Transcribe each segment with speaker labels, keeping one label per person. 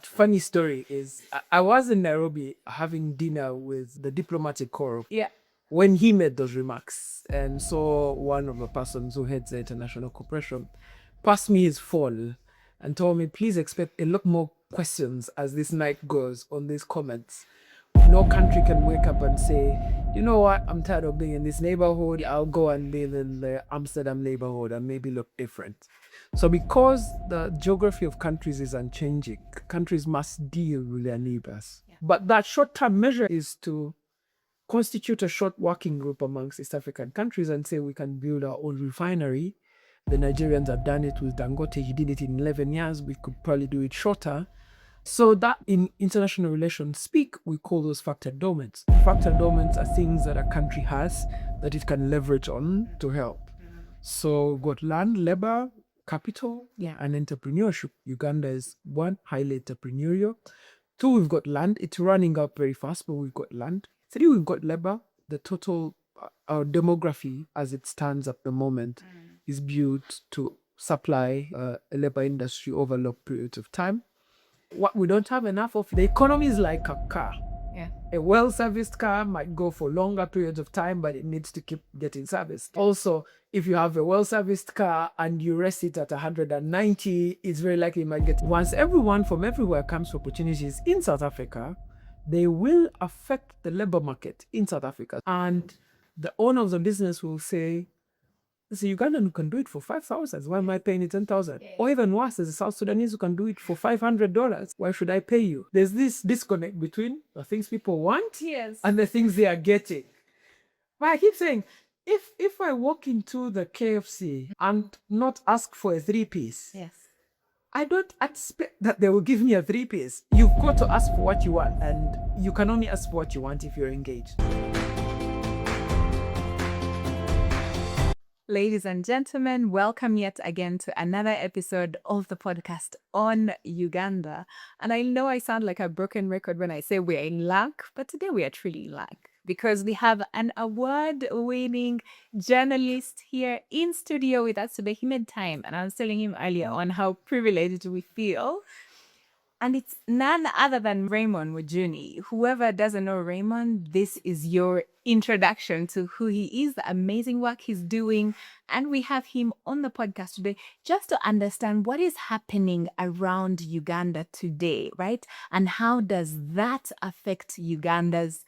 Speaker 1: Funny story is I was in Nairobi having dinner with the diplomatic corps.
Speaker 2: Yeah.
Speaker 1: When he made those remarks and saw one of the persons who heads the international cooperation pass me his phone and told me, please expect a lot more questions as this night goes on these comments. No country can wake up and say, you know what, I'm tired of being in this neighborhood. I'll go and live in the Amsterdam neighborhood and maybe look different. So because the geography of countries is unchanging, countries must deal with their neighbors. Yeah. But that short-term measure is to constitute a short working group amongst East African countries and say we can build our own refinery. The Nigerians have done it with Dangote. He did it in 11 years. We could probably do it shorter. So that in international relations speak, we call those factor endowments. Factor endowments are things that a country has that it can leverage on to help. So we've got land, labor, capital, and entrepreneurship. Uganda is one, highly entrepreneurial. Two, we've got land. It's running up very fast, but we've got land. Three, we've got labor. The total our demography as it stands at the moment is built to supply a labor industry over long periods of time. What we don't have enough of, the economy is like a car.
Speaker 2: Yeah.
Speaker 1: A well-serviced car might go for longer periods of time, but it needs to keep getting serviced. Also, if you have a well-serviced car and you rest it at 190, it's very likely you might get. Once everyone from everywhere comes for opportunities in South Africa, they will affect the labor market in South Africa. And the owner of the business will say, there's a Ugandan who can do it for 5,000. Why am I paying you 10,000? Or even worse, there's a South Sudanese who can do it for $500. Why should I pay you? There's this disconnect between the things people want and the things they are getting. But I keep saying, if I walk into the KFC and not ask for a 3-piece, I don't expect that they will give me a 3-piece. You've got to ask for what you want, and you can only ask for what you want if you're engaged.
Speaker 2: Ladies and gentlemen, welcome yet again to another episode of the podcast on Uganda. And I know I sound like a broken record when I say we're in luck, but today we are truly in luck because we have an award-winning journalist here in studio with us today. He made time, and I was telling him earlier on how privileged we feel. And it's none other than Raymond Majuni. Whoever doesn't know Raymond, this is your introduction to who he is, the amazing work he's doing. And we have him on the podcast today just to understand what is happening around Uganda today, right? And how does that affect Uganda's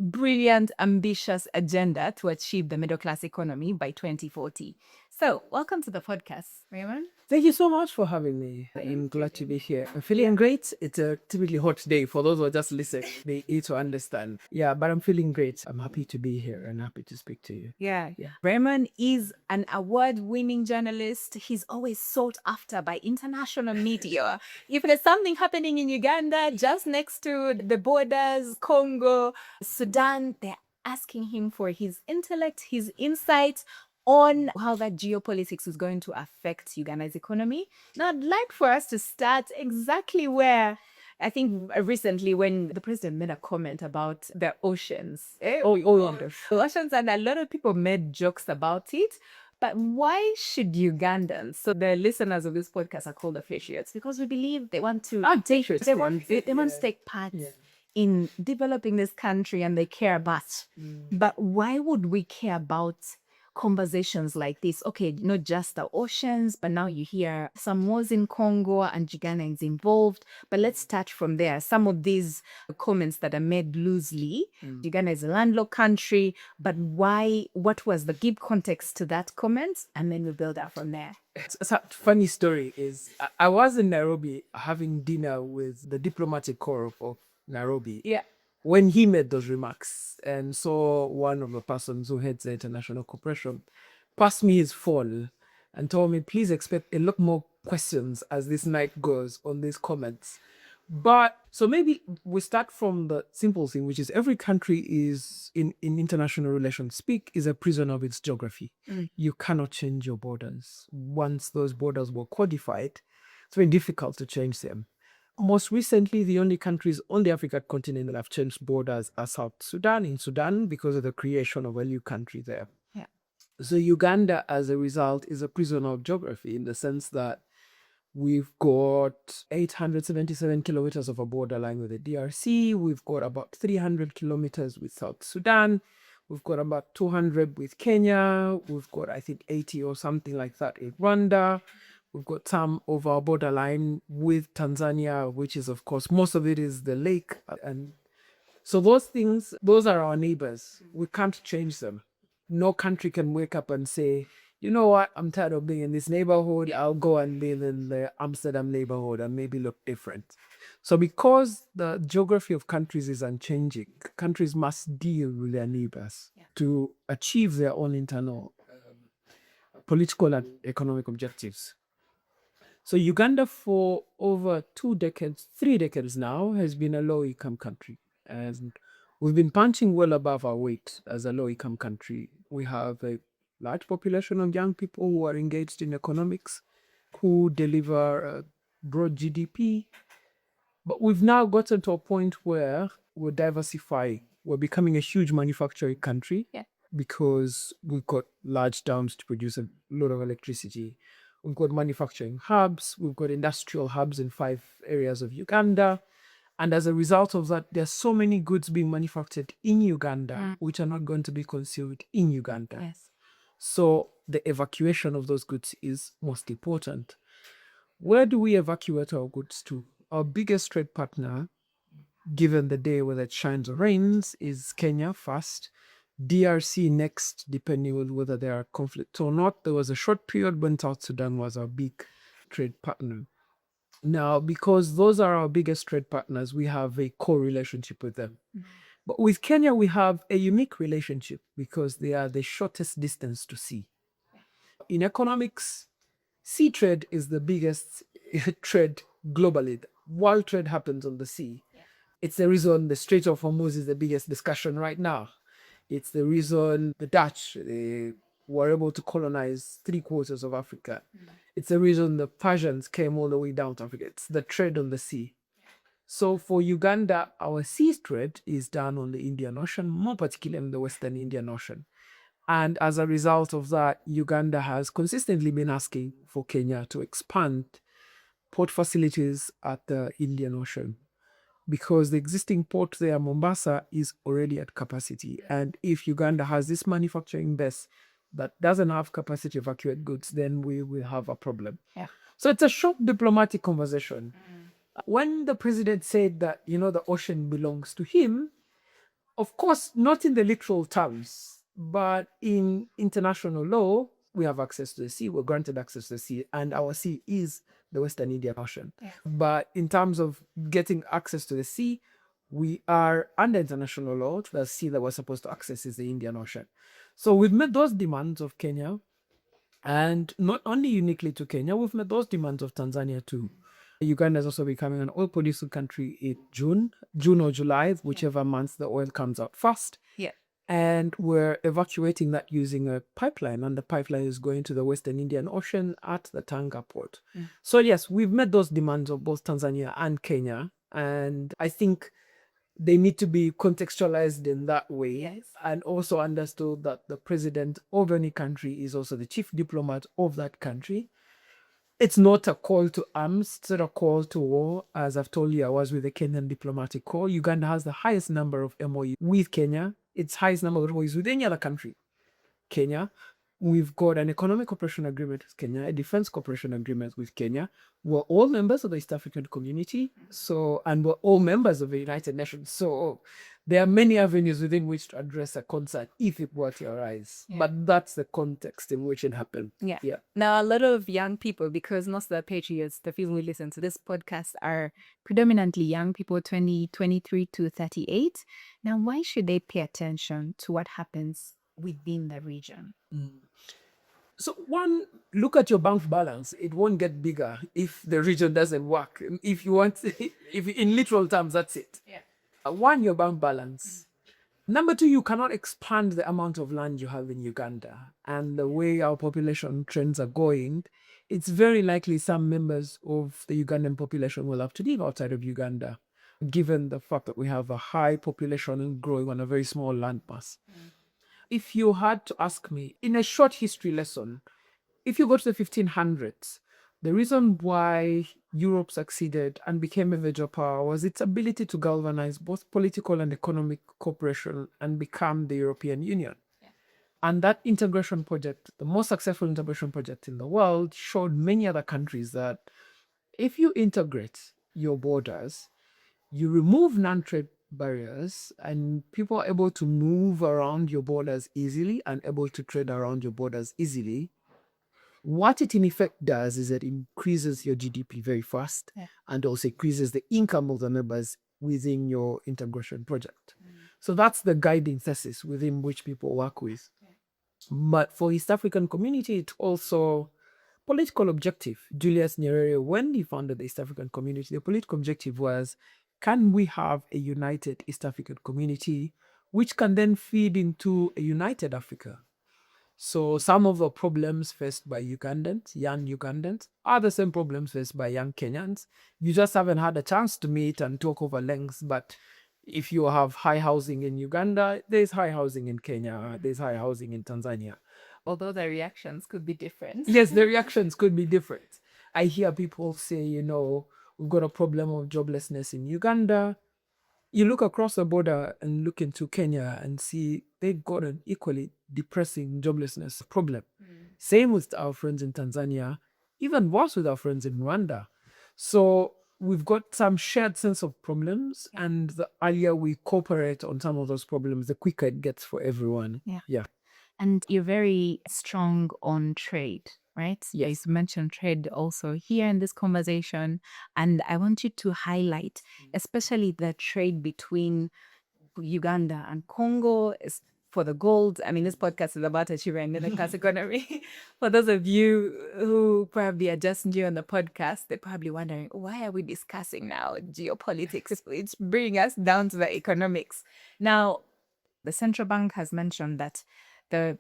Speaker 2: brilliant, ambitious agenda to achieve the middle-class economy by 2040. So, welcome to the podcast, Raymond.
Speaker 1: Thank you so much for having me. I'm glad to be here. I'm feeling great. It's a typically hot day for those who are just listening. They need to understand. Yeah, but I'm feeling great. I'm happy to be here and happy to speak to you.
Speaker 2: Yeah. Raymond is an award-winning journalist. He's always sought after by international media. If there's something happening in Uganda, just next to the borders, Congo, Sudan, they're asking him for his intellect, his insight on how that geopolitics is going to affect Uganda's economy. Now, I'd like for us to start exactly where I think recently when the president made a comment about the oceans. The oceans, and a lot of people made jokes about it. But why should Ugandans, so the listeners of this podcast are called patriots, because we believe they want to take part in developing this country and they care about. But why would we care about conversations like this? Okay, not just the oceans, but now you hear some wars in Congo and Uganda is involved. But let's start from there. Some of these comments that are made loosely. Uganda is a landlocked country, but why? What was the give context to that comment? And then we build up from there.
Speaker 1: So, funny story is I was in Nairobi having dinner with the diplomatic corps of Nairobi. When he made those remarks and saw one of the persons who heads the international cooperation pass me his phone and told me, please expect a lot more questions as this night goes on these comments. But so maybe we start from the simple thing, which is every country is in international relations speak is a prisoner of its geography. You cannot change your borders. Once those borders were codified, it's very difficult to change them. Most recently, the only countries on the African continent that have changed borders are South Sudan, in Sudan, because of the creation of a new country there. So Uganda, as a result, is a prisoner of geography in the sense that We've got 877 kilometers of a borderline with the DRC. We've got about 300 kilometers with South Sudan. We've got about 200 with Kenya. We've got, I think, 80 or something like that in Rwanda. We've got some of our borderline with Tanzania, which is, of course, most of it is the lake. And so those things, those are our neighbors. We can't change them. No country can wake up and say, you know what, I'm tired of being in this neighborhood. I'll go and live in the Amsterdam neighborhood and maybe look different. So because the geography of countries is unchanging, countries must deal with their neighbors to achieve their own internal political and economic objectives. So Uganda for over 2 decades, 3 decades now, has been a low-income country. And we've been punching well above our weight as a low-income country. We have a large population of young people who are engaged in economics, who deliver a broad GDP. But we've now gotten to a point where we're diversifying. We're becoming a huge manufacturing country because we've got large dams to produce a lot of electricity. We've got manufacturing hubs. We've got industrial hubs in 5 areas of Uganda. And as a result of that, there's so many goods being manufactured in Uganda, which are not going to be consumed in Uganda.
Speaker 2: Yes.
Speaker 1: So the evacuation of those goods is most important. Where do we evacuate our goods to? Our biggest trade partner, given the day whether it shines or rains, is Kenya first. DRC next, depending on whether there are conflicts or not. There was a short period when South Sudan was our big trade partner. Now, because those are our biggest trade partners, we have a core relationship with them. But with Kenya, we have a unique relationship because they are the shortest distance to sea. In economics, sea trade is the biggest trade globally. World trade happens on the sea. It's the reason the Strait of Hormuz is the biggest discussion right now. It's the reason the Dutch were able to colonize 3/4 of Africa. It's the reason the Persians came all the way down to Africa. It's the trade on the sea. So for Uganda, our sea trade is done on the Indian Ocean, more particularly in the Western Indian Ocean. And as a result of that, Uganda has consistently been asking for Kenya to expand port facilities at the Indian Ocean, because the existing port there, Mombasa, is already at capacity. And if Uganda has this manufacturing base that doesn't have capacity to evacuate goods, then we will have a problem. So it's a short diplomatic conversation. When the president said that, the ocean belongs to him, of course, not in the literal terms, but in international law, we have access to the sea. We're granted access to the sea, and our sea is the Western Indian Ocean. But in terms of getting access to the sea, we are under international law. The sea that we're supposed to access is the Indian Ocean. So we've met those demands of Kenya, and not only uniquely to Kenya, we've met those demands of Tanzania too. Uganda is also becoming an oil producing country in June or July, whichever month the oil comes out first. And we're evacuating that using a pipeline, and the pipeline is going to the Western Indian Ocean at the Tanga port. So yes, we've met those demands of both Tanzania and Kenya, and I think they need to be contextualized in that way, and also understood that the president of any country is also the chief diplomat of that country. It's not a call to arms, it's not a call to war. As I've told you, I was with the Kenyan Diplomatic Corps. Uganda has the highest number of MOUs with Kenya. Its highest number of MOUs with any other country. Kenya. We've got an economic cooperation agreement with Kenya, a defense cooperation agreement with Kenya. We're all members of the East African community, and we're all members of the United Nations. So there are many avenues within which to address a concern if it were to arise. But that's the context in which it happened.
Speaker 2: Now, a lot of young people, because most of the patriots, the people who listen to this podcast, are predominantly young people, 23 to 38. Now, why should they pay attention to what happens within the region?
Speaker 1: So one, look at your bank balance. It won't get bigger if the region doesn't work. If you want, if in literal terms, that's it. One, your bank balance. Number two, you cannot expand the amount of land you have in Uganda. And the way our population trends are going, it's very likely some members of the Ugandan population will have to live outside of Uganda, given the fact that we have a high population growing on a very small land mass. If you had to ask me, in a short history lesson, if you go to the 1500s, The reason why Europe succeeded and became a major power was its ability to galvanize both political and economic cooperation and become the European Union. And that integration project, the most successful integration project in the world, showed many other countries that if you integrate your borders, you remove non-trade barriers and people are able to move around your borders easily and able to trade around your borders easily. What it in effect does is it increases your GDP very fast and also increases the income of the members within your integration project. So that's the guiding thesis within which people work with. But for East African community, it's also political objective. Julius Nyerere, when he founded the East African community, the political objective was, can we have a united East African community, which can then feed into a united Africa? So some of the problems faced by Ugandans, young Ugandans, are the same problems faced by young Kenyans. You just haven't had a chance to meet and talk over lengths, but if you have high housing in Uganda, there's high housing in Kenya, there's high housing in Tanzania.
Speaker 2: Although the reactions could be different.
Speaker 1: Yes, the reactions could be different. I hear people say, we've got a problem of joblessness in Uganda. You look across the border and look into Kenya and see they've got an equally depressing joblessness problem. Same with our friends in Tanzania, even worse with our friends in Rwanda. So we've got some shared sense of problems, and the earlier we cooperate on some of those problems, the quicker it gets for everyone. Yeah.
Speaker 2: And you're very strong on trade, right?
Speaker 1: Yes.
Speaker 2: You mentioned trade also here in this conversation. And I want you to highlight, especially the trade between Uganda and Congo is for the gold. I mean, this podcast is about achieving middle class economy. For those of you who probably are just new on the podcast, they're probably wondering, why are we discussing now geopolitics? It's bringing us down to the economics. Now, the central bank has mentioned that the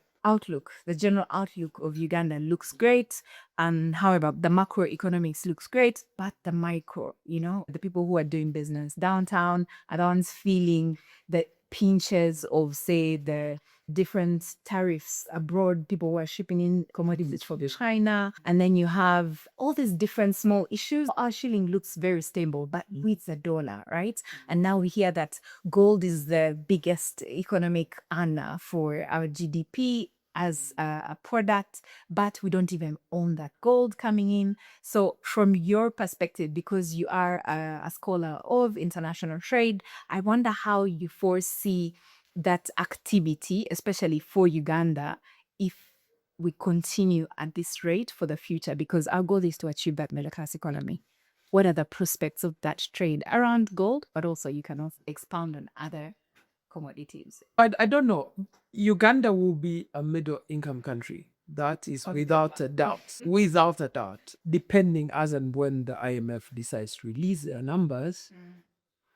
Speaker 2: general outlook of Uganda looks great. And however, the macroeconomics looks great, but the micro, the people who are doing business downtown are the ones feeling the pinches of, say, the different tariffs abroad, people who are shipping in commodities from China. And then you have all these different small issues. Our shilling looks very stable, but with the dollar, right? And now we hear that gold is the biggest economic earner for our GDP as a product, but we don't even own that gold coming in. So from your perspective, because you are a scholar of international trade, I wonder how you foresee that activity, especially for Uganda, if we continue at this rate for the future, because our goal is to achieve that middle class economy. What are the prospects of that trade around gold, but also you can also expound on other commodities?
Speaker 1: I don't know. Uganda will be a middle income country. That is without a doubt. Without a doubt. Depending as and when the IMF decides to release their numbers,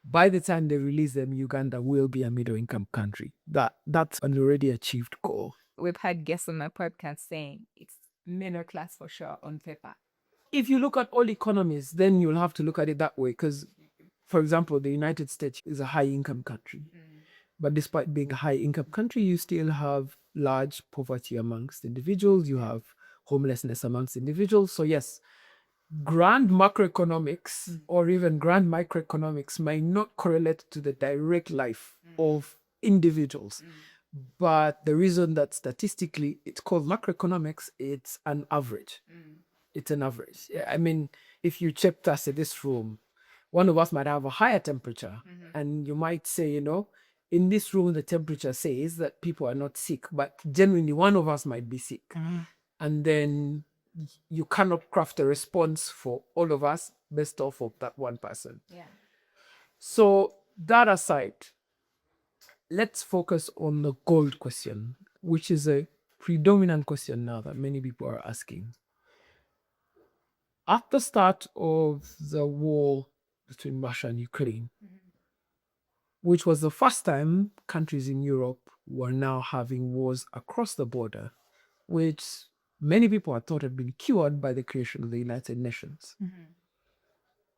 Speaker 1: by the time they release them, Uganda will be a middle income country. That's an already achieved goal.
Speaker 2: We've had guests on my podcast saying it's middle class for sure on paper.
Speaker 1: If you look at all economies, then you'll have to look at it that way. Because, for example, the United States is a high income country. But despite being a high income country, you still have large poverty amongst individuals. You have homelessness amongst individuals. So yes, grand macroeconomics or even grand microeconomics might not correlate to the direct life of individuals. But the reason that statistically it's called macroeconomics, it's an average. It's an average. I mean, if you checked us in this room, one of us might have a higher temperature, and you might say, in this room, the temperature says that people are not sick, but genuinely one of us might be sick. And then you cannot craft a response for all of us based off of that one person. So that aside, let's focus on the gold question, which is a predominant question now that many people are asking. At the start of the war between Russia and Ukraine, which was the first time countries in Europe were now having wars across the border, which many people had thought had been cured by the creation of the United Nations.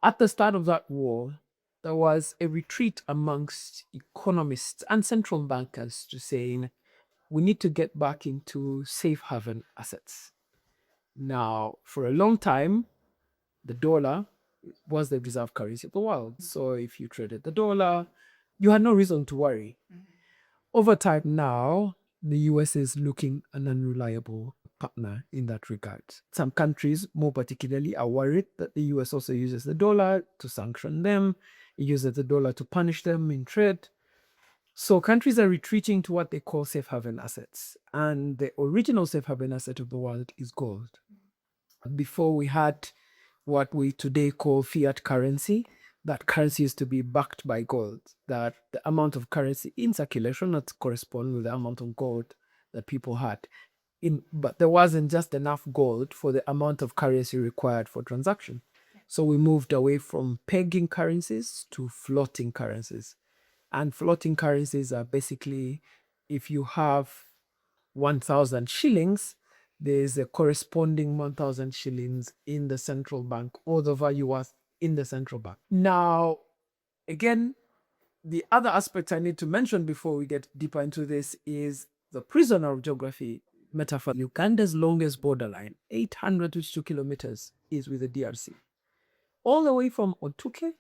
Speaker 1: At the start of that war, there was a retreat amongst economists and central bankers to saying, we need to get back into safe haven assets. Now, for a long time, The dollar was the reserve currency of the world. So if you traded the dollar, you had no reason to worry. Over time now, the US is looking an unreliable partner in that regard. Some countries, more particularly, are worried that the US also uses the dollar to sanction them, it uses the dollar to punish them in trade. So countries are retreating to what they call safe haven assets. And the original safe haven asset of the world is gold. Before we had what we today call fiat currency, that currency is to be backed by gold, that the amount of currency in circulation not correspond with the amount of gold that people had. But there wasn't just enough gold for the amount of currency required for transaction. So we moved away from pegging currencies to floating currencies. And floating currencies are basically, if you have 1,000 shillings, there's a corresponding 1,000 shillings in the central bank, or the value was in the central bank. Now, again, the other aspect I need to mention before we get deeper into this is the prisoner of geography metaphor. Uganda's longest borderline, 802 kilometers, is with the DRC. All the way from Otuke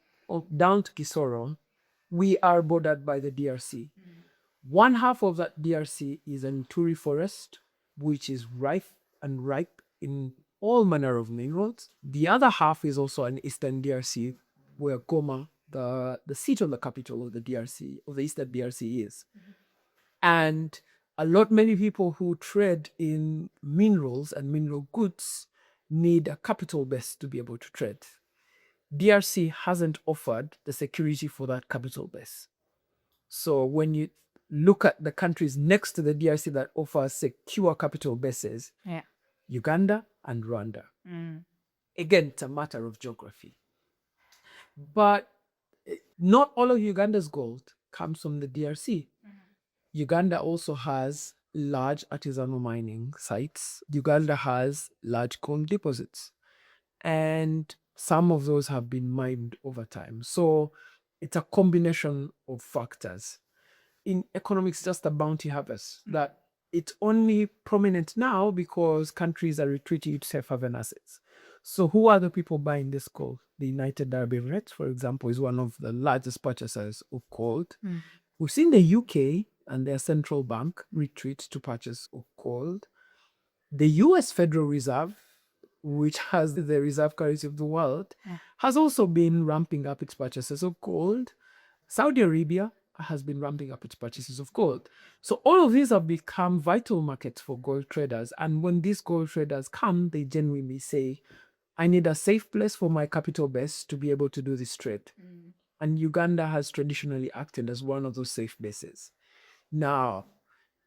Speaker 1: down to Kisoro, we are bordered by the DRC. One half of that DRC is an Ituri forest, which is rife and ripe in all manner of minerals. The other half is also an eastern DRC, where Goma, the seat of the capital of the DRC, of the eastern DRC is. And many people who trade in minerals and mineral goods need a capital base to be able to trade. DRC hasn't offered the security for that capital base. So when you look at the countries next to the DRC that offer secure capital bases, Uganda and Rwanda. Again, it's a matter of geography. But not all of Uganda's gold comes from the DRC. Uganda also has large artisanal mining sites. Uganda has large gold deposits. And some of those have been mined over time. So it's a combination of factors. In economics, just a bounty harvest, that it's only prominent now because countries are retreating to safe haven assets. So who are the people buying this gold? The United Arab Emirates, for example, is one of the largest purchasers of gold. We've seen the UK and their central bank retreat to purchase of gold. The US Federal Reserve, which has the reserve currency of the world, has also been ramping up its purchases of gold. Saudi Arabia has been ramping up its purchases of gold. So all of these have become vital markets for gold traders. And when these gold traders come, they genuinely say, I need a safe place for my capital base to be able to do this trade. And Uganda has traditionally acted as one of those safe bases. Now,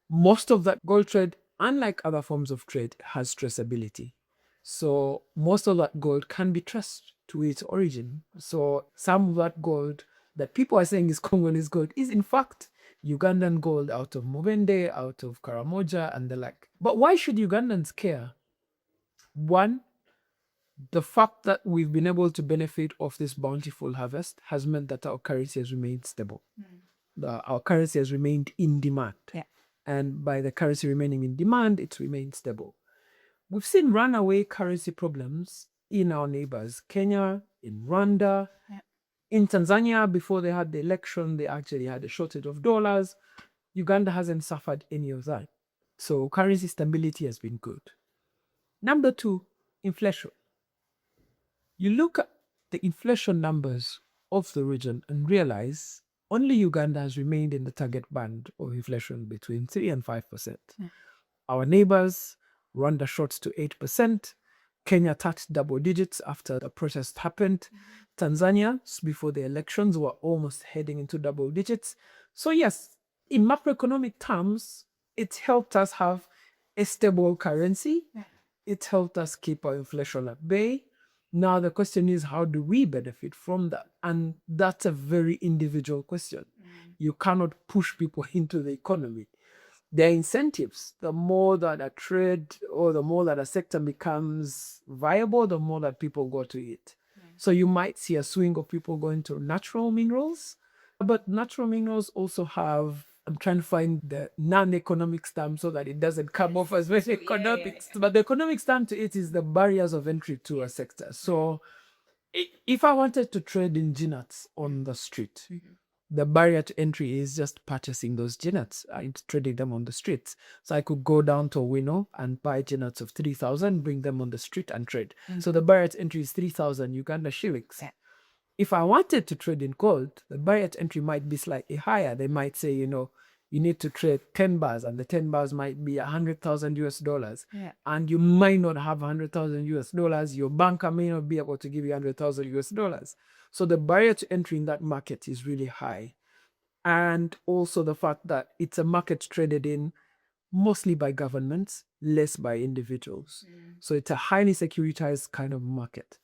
Speaker 1: most of that gold trade, unlike other forms of trade, has traceability. So most of that gold can be traced to its origin. So some of that gold that people are saying is Congolese gold is in fact Ugandan gold out of Mubende, out of Karamoja and the like. But why should Ugandans care? One, the fact that we've been able to benefit of this bountiful harvest has meant that our currency has remained stable. Our currency has remained in demand. And by the currency remaining in demand, it's remained stable. We've seen runaway currency problems in our neighbors, Kenya, in Rwanda, in Tanzania. Before they had the election, they actually had a shortage of dollars. Uganda hasn't suffered any of that. So currency stability has been good. Number two, inflation. You look at the inflation numbers of the region and realize only Uganda has remained in the target band of inflation between 3 and 5%. Our neighbors, Rwanda shot to 8%. Kenya touched double digits after the protest happened. Tanzania, before the elections, were almost heading into double digits. So yes, in macroeconomic terms, it helped us have a stable currency. It helped us keep our inflation at bay. Now the question is, how do we benefit from that? And that's a very individual question. You cannot push people into the economy. There are incentives. The more that a trade or the more that a sector becomes viable, the more that people go to it. So you might see a swing of people going to natural minerals, but natural minerals also have, I'm trying to find the non-economic term so that it doesn't come off as very economics. But the economic term to it is the barriers of entry to a sector. So If I wanted to trade in GNATs on the street, the barrier to entry is just purchasing those GNATs and trading them on the streets. So I could go down to Wino and buy GNATs of 3,000, bring them on the street and trade. So the barrier to entry is 3,000 Uganda shillings.
Speaker 2: Yeah.
Speaker 1: If I wanted to trade in gold, the barrier to entry might be slightly higher. They might say, you need to trade 10 bars, and the 10 bars might be 100,000 US dollars.
Speaker 2: Yeah.
Speaker 1: And you might not have 100,000 US dollars. Your banker may not be able to give you 100,000 US dollars. So the barrier to entry in that market is really high. And also the fact that it's a market traded in mostly by governments, less by individuals. So it's a highly securitized kind of market.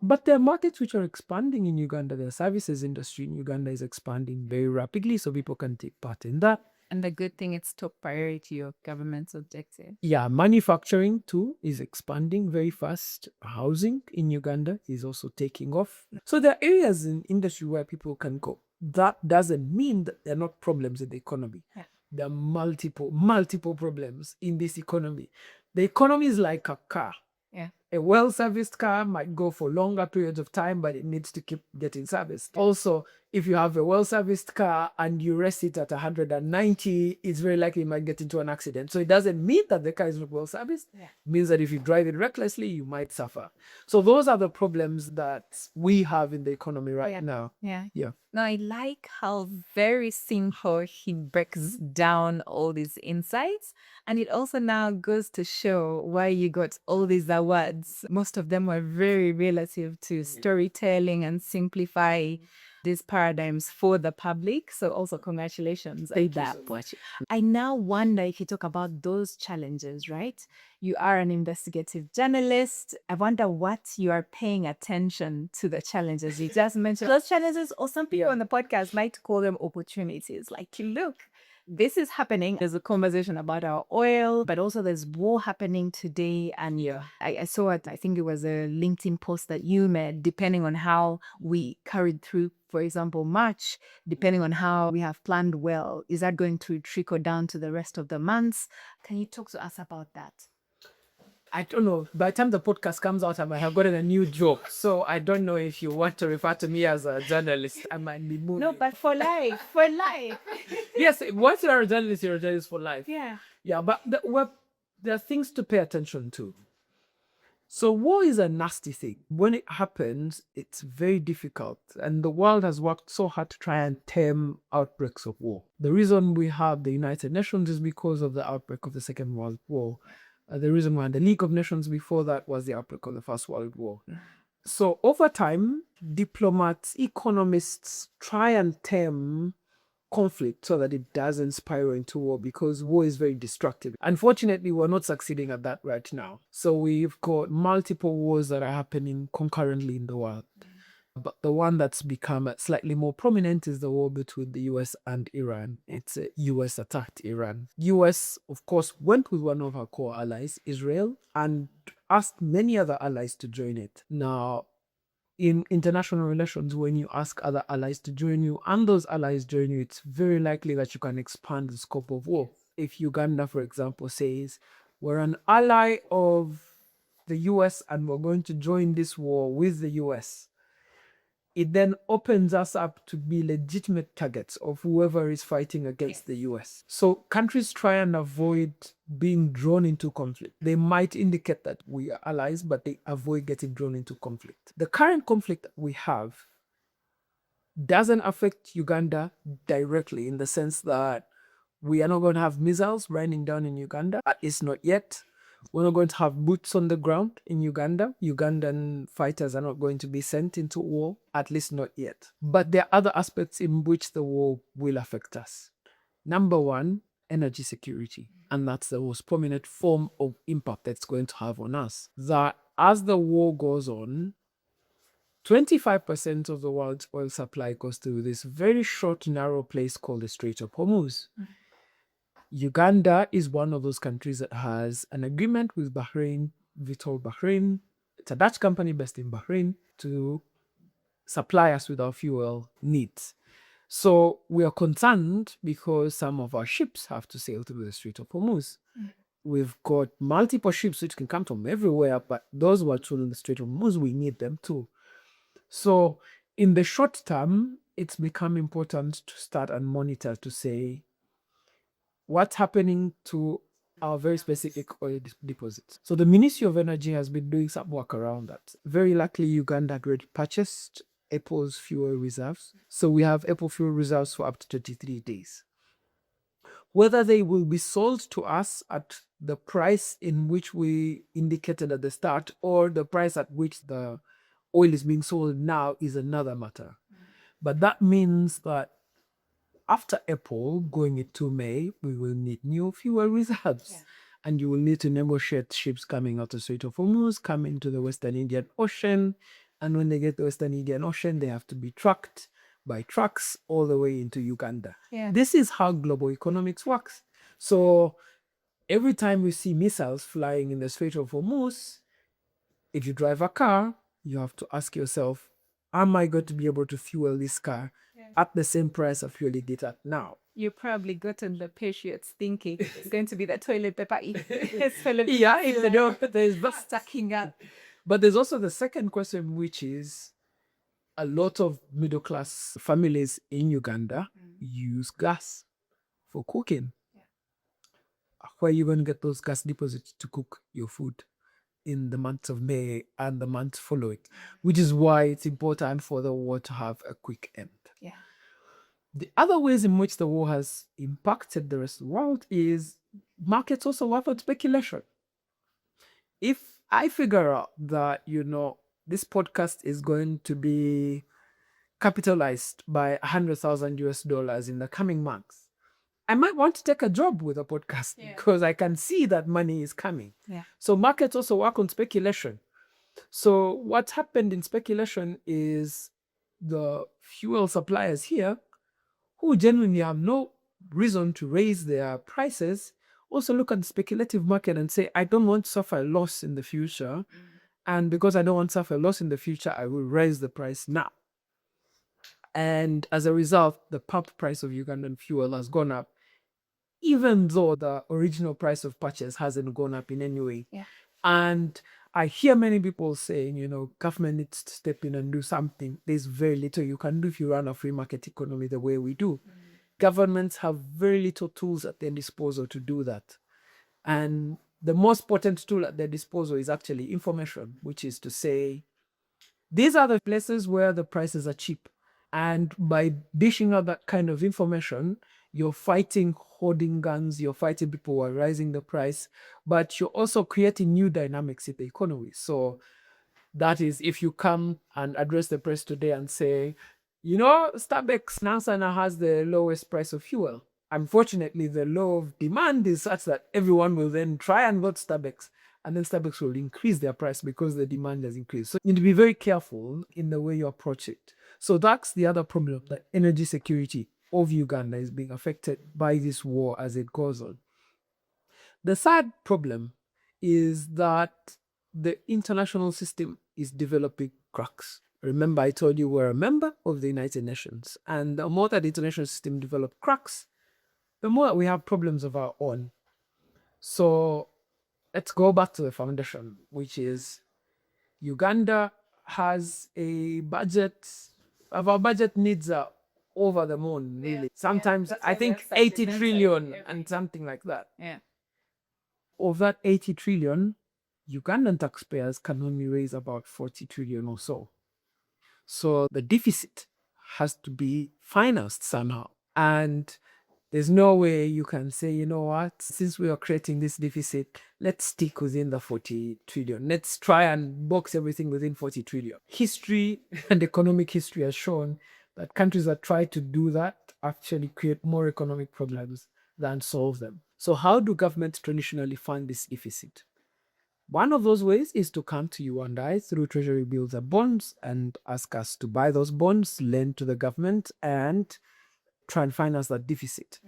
Speaker 1: But there are markets which are expanding in Uganda. The services industry in Uganda is expanding very rapidly, so people can take part in that.
Speaker 2: And the good thing, it's top priority of government's objective.
Speaker 1: Yeah, manufacturing too is expanding very fast. Housing in Uganda is also taking off. So there are areas in industry where people can go. That doesn't mean that there are not problems in the economy.
Speaker 2: Yeah.
Speaker 1: There are multiple problems in this economy. The economy is like a car.
Speaker 2: Yeah.
Speaker 1: A well-serviced car might go for longer periods of time, but it needs to keep getting serviced. Also, if you have a well-serviced car and you rest it at 190, it's very likely you might get into an accident. So it doesn't mean that the car is not well-serviced.
Speaker 2: Yeah.
Speaker 1: It means that if you drive it recklessly, you might suffer. So those are the problems that we have in the economy right now.
Speaker 2: Yeah.
Speaker 1: Yeah.
Speaker 2: Now, I like how very simple he breaks down all these insights. And it also now goes to show why you got all these awards. Most of them were very relative to storytelling and simplify these paradigms for the public. So also congratulations.
Speaker 1: Thank you so much.
Speaker 2: I now wonder if you talk about those challenges, right? You are an investigative journalist. I wonder what you are paying attention to the challenges. You just mentioned those challenges, or some people on the podcast might call them opportunities. Like, look, this is happening. There's a conversation about our oil, but also there's war happening today. And I saw it, I think it was a LinkedIn post that you made, depending on how we carried through, for example, March, depending on how we have planned well, is that going to trickle down to the rest of the months? Can you talk to us about that?
Speaker 1: I don't know. By the time the podcast comes out, I might have gotten a new job. So I don't know if you want to refer to me as a journalist. I might be moving.
Speaker 2: No, but for life, for life.
Speaker 1: Yes, once you're a journalist for life.
Speaker 2: Yeah.
Speaker 1: Yeah, but there are things to pay attention to. So war is a nasty thing. When it happens, it's very difficult. And the world has worked so hard to try and tame outbreaks of war. The reason we have the United Nations is because of the outbreak of the Second World War. The reason why the League of Nations before that was the outbreak of the First World War. So over time, diplomats, economists try and tame conflict so that it doesn't spiral into war, because war is very destructive. Unfortunately, we're not succeeding at that right now. So we've got multiple wars that are happening concurrently in the world. But the one that's become slightly more prominent is the war between the US and Iran. It's US attacked Iran. US, of course, went with one of our core allies, Israel, and asked many other allies to join it. Now, in international relations, when you ask other allies to join you and those allies join you, it's very likely that you can expand the scope of war. If Uganda, for example, says, we're an ally of the US and we're going to join this war with the US, it then opens us up to be legitimate targets of whoever is fighting against the US. So countries try and avoid being drawn into conflict. They might indicate that we are allies, but they avoid getting drawn into conflict. The current conflict that we have doesn't affect Uganda directly, in the sense that we are not going to have missiles raining down in Uganda, at least not yet. We're not going to have boots on the ground in Uganda. Ugandan fighters are not going to be sent into war, at least not yet. But there are other aspects in which the war will affect us. Number one, energy security. And that's the most prominent form of impact that's going to have on us. That as the war goes on, 25% of the world's oil supply goes through this very short, narrow place called the Strait of Hormuz. Uganda is one of those countries that has an agreement with Bahrain, Vitol Bahrain. It's a Dutch company based in Bahrain, to supply us with our fuel needs. So we are concerned because some of our ships have to sail through the Strait of Hormuz. We've got multiple ships which can come from everywhere, but those who are through the Strait of Hormuz, we need them too. So in the short term, it's become important to start and monitor to say what's happening to our very specific oil deposits. So the Ministry of Energy has been doing some work around that. Very luckily, Uganda already purchased Apple's fuel reserves. So we have Apple fuel reserves for up to 23 days. Whether they will be sold to us at the price in which we indicated at the start or the price at which the oil is being sold now is another matter. But that means that after April, going into May, we will need new fuel reserves.
Speaker 2: Yeah.
Speaker 1: And you will need to negotiate ships coming out of Strait of Hormuz, coming to the Western Indian Ocean. And when they get to the Western Indian Ocean, they have to be trucked by trucks all the way into Uganda.
Speaker 2: Yeah.
Speaker 1: This is how global economics works. So every time we see missiles flying in the Strait of Hormuz, if you drive a car, you have to ask yourself, am I going to be able to fuel this car at the same price of fueling it at now?
Speaker 2: You probably gotten the Patriots thinking it's going to be the toilet paper.
Speaker 1: Yeah, if they don't, there's that.
Speaker 2: Stacking up.
Speaker 1: But there's also the second question, which is a lot of middle class families in Uganda use gas for cooking. Where are you going to get those gas deposits to cook your food in the months of May and the months following? Which is why it's important for the war to have a quick end.
Speaker 2: Yeah.
Speaker 1: The other ways in which the war has impacted the rest of the world is markets also work on speculation. If I figure out that, this podcast is going to be capitalized by $100,000 in the coming months, I might want to take a job with a podcast because I can see that money is coming.
Speaker 2: Yeah.
Speaker 1: So markets also work on speculation. So what happened in speculation is the fuel suppliers here, who genuinely have no reason to raise their prices, also look at the speculative market and say, I don't want to suffer a loss in the future. And because I don't want to suffer a loss in the future, I will raise the price now. And as a result, the pump price of Ugandan fuel has gone up, even though the original price of purchase hasn't gone up in any way.
Speaker 2: Yeah.
Speaker 1: And I hear many people saying, government needs to step in and do something. There's very little you can do if you run a free market economy the way we do. Governments have very little tools at their disposal to do that. And the most potent tool at their disposal is actually information, which is to say, these are the places where the prices are cheap. And by dishing out that kind of information, you're fighting hoarding guns, you're fighting people who are raising the price, but you're also creating new dynamics in the economy. So that is, if you come and address the press today and say, Starbucks now has the lowest price of fuel. Unfortunately, the law of demand is such that everyone will then try and go to Starbucks, and then Starbucks will increase their price because the demand has increased. So you need to be very careful in the way you approach it. So that's the other problem, that energy security of Uganda is being affected by this war as it goes on. The third problem is that the international system is developing cracks. Remember, I told you we're a member of the United Nations, and the more that the international system develops cracks, the more we have problems of our own. So let's go back to the foundation, which is Uganda has a budget. Our budget needs are over the moon, really. Sometimes I think 80 trillion and something like that.
Speaker 2: Yeah.
Speaker 1: Of that 80 trillion, Ugandan taxpayers can only raise about 40 trillion or so. So the deficit has to be financed somehow. And there's no way you can say, since we are creating this deficit, let's stick within the 40 trillion. Let's try and box everything within 40 trillion. History and economic history has shown that countries that try to do that actually create more economic problems than solve them. So how do governments traditionally fund this deficit? One of those ways is to come to you and I through treasury bills and bonds and ask us to buy those bonds, lend to the government, and try and finance that deficit.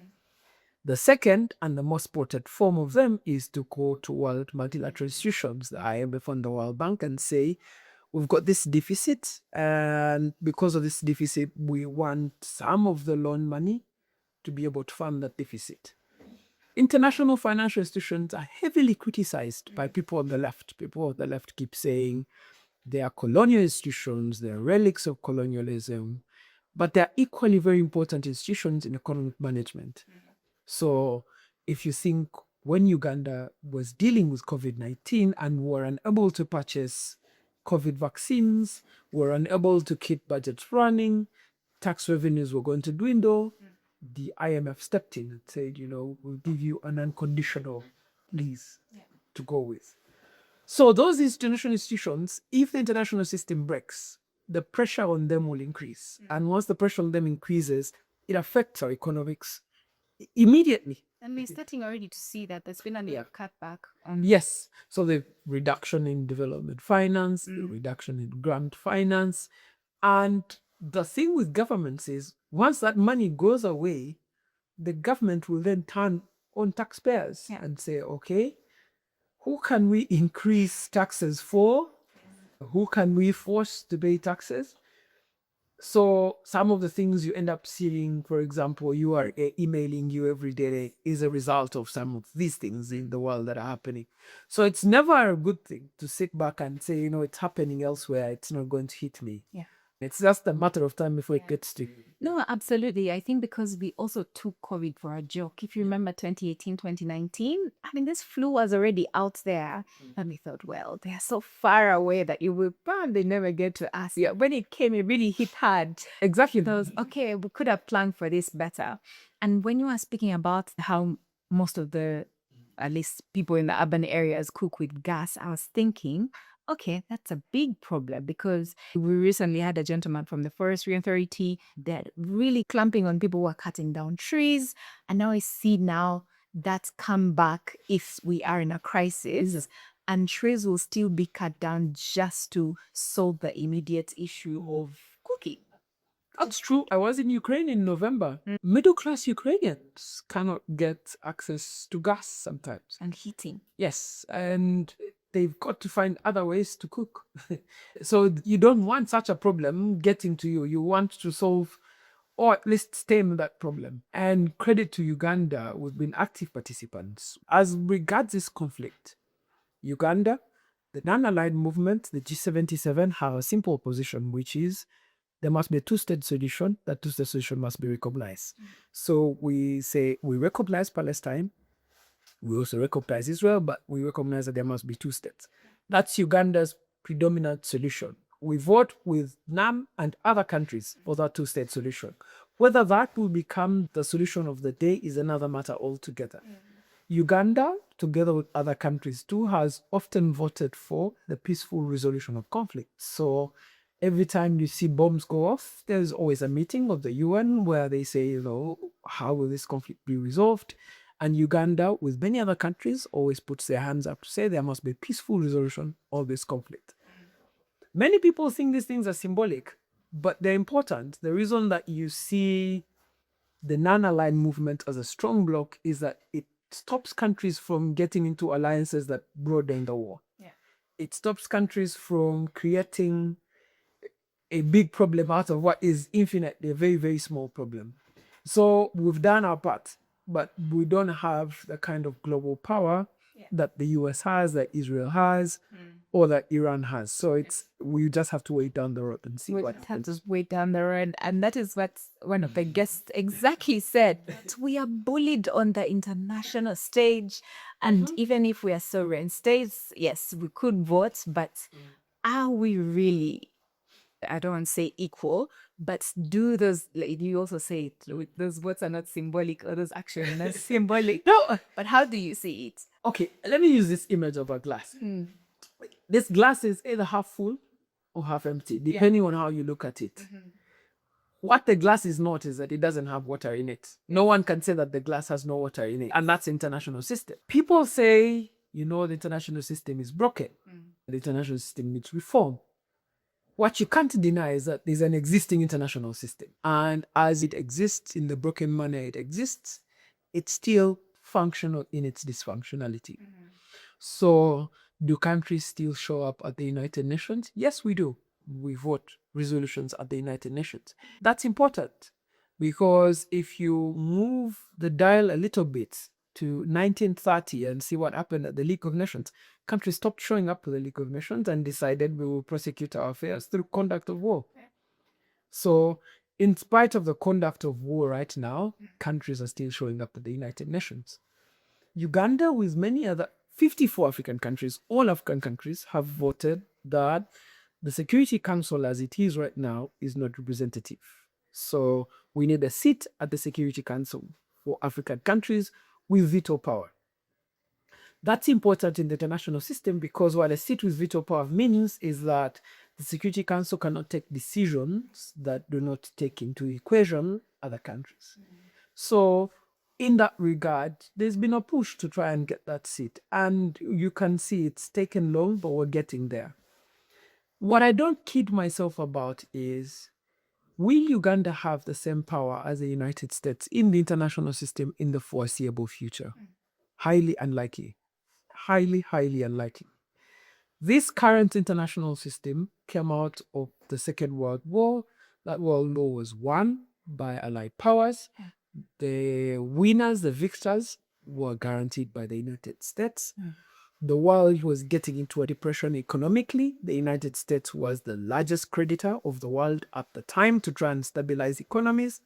Speaker 1: The second and the most potent form of them is to go to world multilateral institutions, the IMF and the World Bank, and say, we've got this deficit, and because of this deficit, we want some of the loan money to be able to fund that deficit. International financial institutions are heavily criticized by people on the left. People on the left keep saying, They are colonial institutions, they are relics of colonialism, but they are equally very important institutions in economic management. So if you think when Uganda was dealing with COVID-19 and were unable to purchase COVID vaccines, were unable to keep budgets running, tax revenues were going to dwindle, the IMF stepped in and said, we'll give you an unconditional lease to go with. So those international institutions, if the international system breaks, the pressure on them will increase. And once the pressure on them increases, it affects our economics immediately.
Speaker 2: And we're starting already to see that there's been a cutback.
Speaker 1: Yes. So the reduction in development finance, the reduction in grant finance. And the thing with governments is once that money goes away, the government will then turn on taxpayers and say, okay, who can we increase taxes for? Who can we force to pay taxes? So some of the things you end up seeing, for example, you are emailing you every day is a result of some of these things in the world that are happening. So it's never a good thing to sit back and say, it's happening elsewhere. It's not going to hit me.
Speaker 2: Yeah.
Speaker 1: It's just a matter of time before it gets to you.
Speaker 2: No, absolutely. I think because we also took COVID for a joke. If you remember 2018, 2019, I mean, this flu was already out there. And we thought, well, they are so far away that you will probably never get to us. Yeah, when it came, it really hit hard.
Speaker 1: Exactly.
Speaker 2: Those, okay, we could have planned for this better. And when you were speaking about how most of the, at least people in the urban areas cook with gas, I was thinking, okay, that's a big problem because we recently had a gentleman from the Forestry Authority that really clamping on people who are cutting down trees. And now I see now that's come back if we are in a crisis and trees will still be cut down just to solve the immediate issue of cooking.
Speaker 1: That's true. I was in Ukraine in November. Middle-class Ukrainians cannot get access to gas sometimes.
Speaker 2: And heating.
Speaker 1: Yes, and they've got to find other ways to cook. So you don't want such a problem getting to you. You want to solve or at least stem that problem. And credit to Uganda, we've been active participants. As regards this conflict, Uganda, the non-aligned movement, the G77, have a simple position, which is there must be a two-state solution. That two-state solution must be recognized. So we say we recognize Palestine. We also recognize Israel, but we recognize that there must be two states. That's Uganda's predominant solution. We vote with NAM and other countries for that two-state solution. Whether that will become the solution of the day is another matter altogether. Uganda, together with other countries too, has often voted for the peaceful resolution of conflict. So every time you see bombs go off, there's always a meeting of the UN where they say, how will this conflict be resolved? And Uganda, with many other countries, always puts their hands up to say there must be a peaceful resolution of this conflict. Many people think these things are symbolic, but they're important. The reason that you see the non-aligned movement as a strong bloc is that it stops countries from getting into alliances that broaden the war.
Speaker 2: Yeah.
Speaker 1: It stops countries from creating a big problem out of what is infinitely a very, very small problem. So we've done our part, but we don't have the kind of global power that the US has, that Israel has, or that Iran has. So we just have to wait down the road and see what happens.
Speaker 2: Just wait down the road. And that is what one of the guests exactly said. That we are bullied on the international stage. And even if we are sovereign states, yes, we could vote, but are we really, I don't want to say equal, but do those, like you also say it, those votes are not symbolic or those actions are not symbolic.
Speaker 1: No,
Speaker 2: but how do you see it?
Speaker 1: Okay, let me use this image of a glass. This glass is either half full or half empty, depending on how you look at it. What the glass is not is that it doesn't have water in it. No one can say that the glass has no water in it. And that's the international system. People say, the international system is broken. The international system needs reform. What you can't deny is that there's an existing international system. And as it exists in the broken manner it exists, it's still functional in its dysfunctionality. So do countries still show up at the United Nations? Yes, we do. We vote resolutions at the United Nations. That's important because if you move the dial a little bit to 1930 and see what happened at the League of Nations. Countries stopped showing up to the League of Nations and decided we will prosecute our affairs through conduct of war. So, in spite of the conduct of war right now, countries are still showing up at the United Nations. Uganda, with many other 54 African countries, all African countries have voted that the Security Council as it is right now is not representative. So we need a seat at the Security Council for African countries with veto power. That's important in the international system because what a seat with veto power means is that the Security Council cannot take decisions that do not take into equation other countries. So in that regard, there's been a push to try and get that seat. And you can see it's taken long, but we're getting there. What I don't kid myself about is, will Uganda have the same power as the United States in the international system in the foreseeable future? Highly unlikely. Highly, highly unlikely. This current international system came out of the Second World War. That world war was won by Allied powers. The winners, the victors, were guaranteed by the United States. The world was getting into a depression economically. The United States was the largest creditor of the world at the time to try and stabilize economies.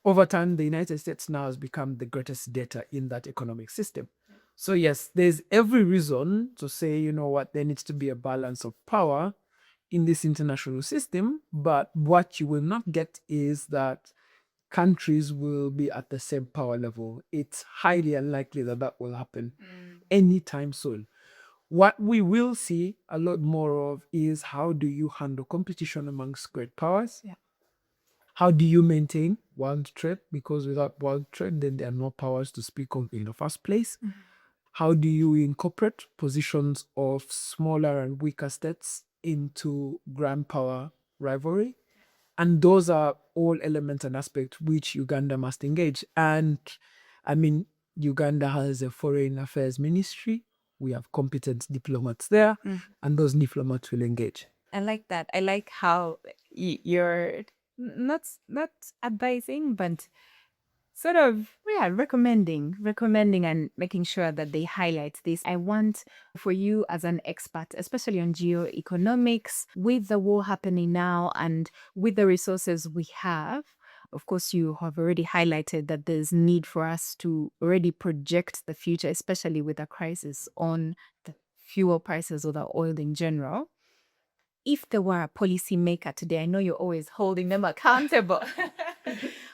Speaker 1: Over time, the United States now has become the greatest debtor in that economic system. So yes, there's every reason to say, you know what, there needs to be a balance of power in this international system. But what you will not get is that countries will be at the same power level. It's highly unlikely that that will happen anytime soon. What we will see a lot more of is how do you handle competition amongst great powers? How do you maintain world trade? Because without world trade, then there are no powers to speak of in the first place. How do you incorporate positions of smaller and weaker states into grand power rivalry? And those are all elements and aspects which Uganda must engage. And I mean, Uganda has a foreign affairs ministry. We have competent diplomats there, and those diplomats will engage.
Speaker 2: I like that. I like how you're not advising, but sort of recommending and making sure that they highlight this. I want for you as an expert, especially on geoeconomics, with the war happening now and with the resources we have. Of course, you have already highlighted that there's need for us to already project the future, especially with a crisis on the fuel prices or the oil in general. If there were a policy maker today, I know you're always holding them accountable.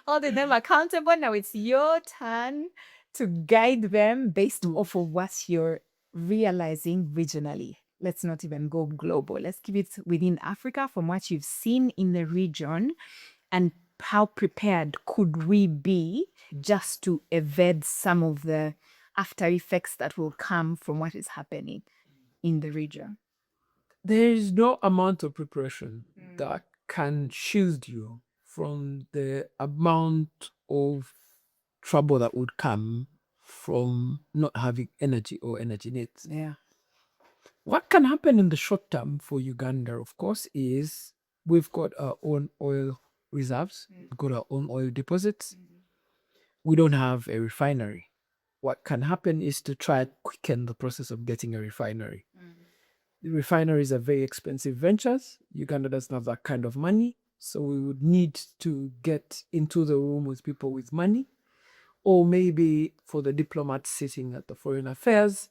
Speaker 2: Holding them accountable. Now it's your turn to guide them based off of what you're realizing regionally. Let's not even go global. Let's keep it within Africa from what you've seen in the region, and how prepared could we be just to evade some of the after effects that will come from what is happening in the region.
Speaker 1: There is no amount of preparation that can shield you from the amount of trouble that would come from not having energy or energy needs.
Speaker 2: Yeah.
Speaker 1: What can happen in the short term for Uganda, of course, is we've got our own oil reserves, we've got our own oil deposits. We don't have a refinery. What can happen is to try and quicken the process of getting a refinery. The refineries are very expensive ventures. Uganda doesn't have that kind of money. So we would need to get into the room with people with money. Or maybe for the diplomats sitting at the foreign affairs,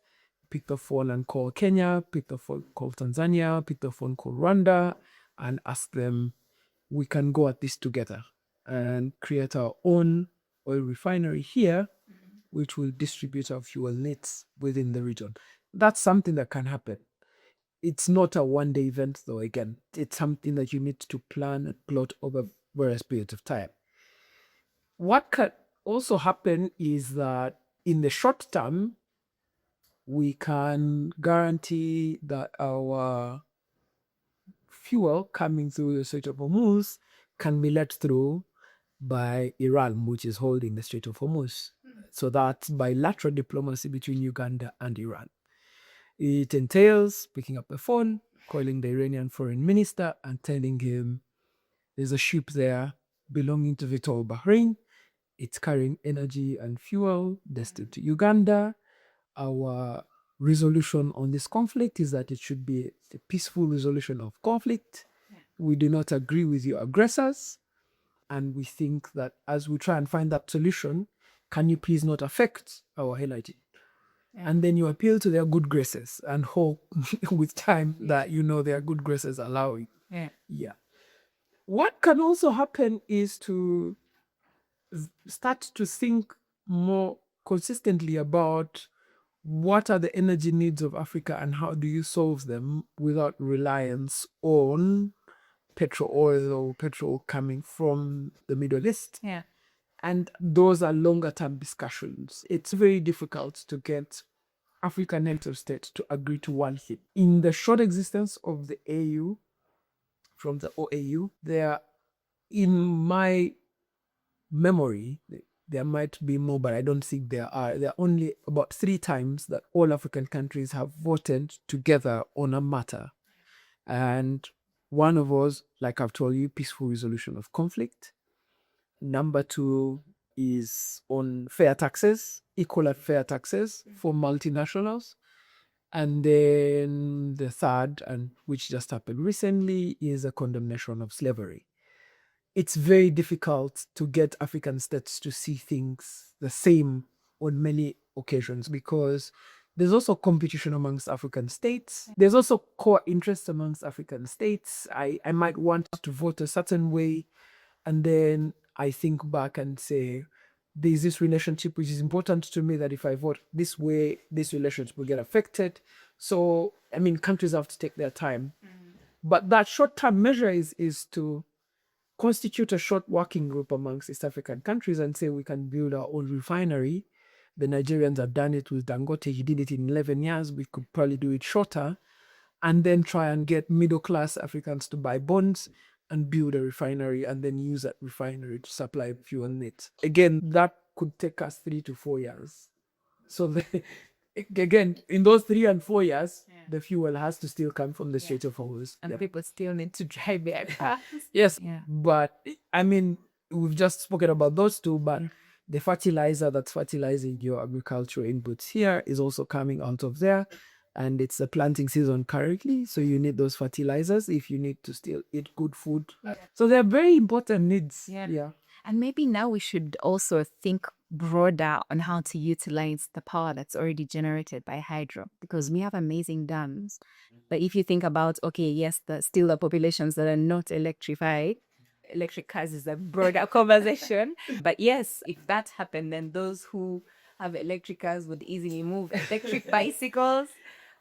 Speaker 1: pick the phone and call Kenya, pick the phone, call Tanzania, pick the phone, call Rwanda, and ask them, we can go at this together and create our own oil refinery here, which will distribute our fuel needs within the region. That's something that can happen. It's not a one-day event, though. Again, it's something that you need to plan and plot over various periods of time. What can also happen is that in the short term, we can guarantee that our fuel coming through the Strait of Hormuz can be let through by Iran, which is holding the Strait of Hormuz. So that's bilateral diplomacy between Uganda and Iran. It entails picking up the phone, calling the Iranian foreign minister and telling him there's a ship there belonging to Vital Bahrain. It's carrying energy and fuel destined to Uganda. Our resolution on this conflict is that it should be a peaceful resolution of conflict. We do not agree with your aggressors. And we think that as we try and find that solution, can you please not affect our energy? And then you appeal to their good graces and hope with time that their good graces allow it. Yeah. What can also happen is to start to think more consistently about what are the energy needs of Africa and how do you solve them without reliance on petrol oil or petrol coming from the Middle East.
Speaker 2: Yeah.
Speaker 1: And those are longer term discussions. It's very difficult to get African heads of state to agree to one thing. In the short existence of the AU, from the OAU, in my memory, there might be more, but I don't think there are. There are only about 3 times that all African countries have voted together on a matter. And one of us, like I've told you, peaceful resolution of conflict. Number 2 is on fair taxes, equal and fair taxes for multinationals. And then the third, and which just happened recently, is a condemnation of slavery. It's very difficult to get African states to see things the same on many occasions because there's also competition amongst African states. There's also core interest amongst African states. I might want to vote a certain way, and then I think back and say, there's this relationship which is important to me that if I vote this way, this relationship will get affected. So, countries have to take their time. But that short-term measure is to constitute a short working group amongst East African countries and say we can build our own refinery. The Nigerians have done it with Dangote. He did it in 11 years. We could probably do it shorter. And then try and get middle-class Africans to buy bonds and build a refinery and then use that refinery to supply fuel needs. Again, that could take us 3 to 4 years. So again, in those 3 and 4 years, the fuel has to still come from the Strait of Hormuz.
Speaker 2: And people still need to drive their cars.
Speaker 1: Yes, but we've just spoken about those two, but the fertilizer that's fertilizing your agricultural inputs here is also coming out of there. And it's the planting season currently, so you need those fertilizers if you need to still eat good food. So they're very important needs. Yeah.
Speaker 2: And maybe now we should also think broader on how to utilize the power that's already generated by hydro, because we have amazing dams. But if you think about, okay, yes, still the populations that are not electrified, electric cars is a broader conversation. But yes, if that happened, then those who have electric cars would easily move electric bicycles.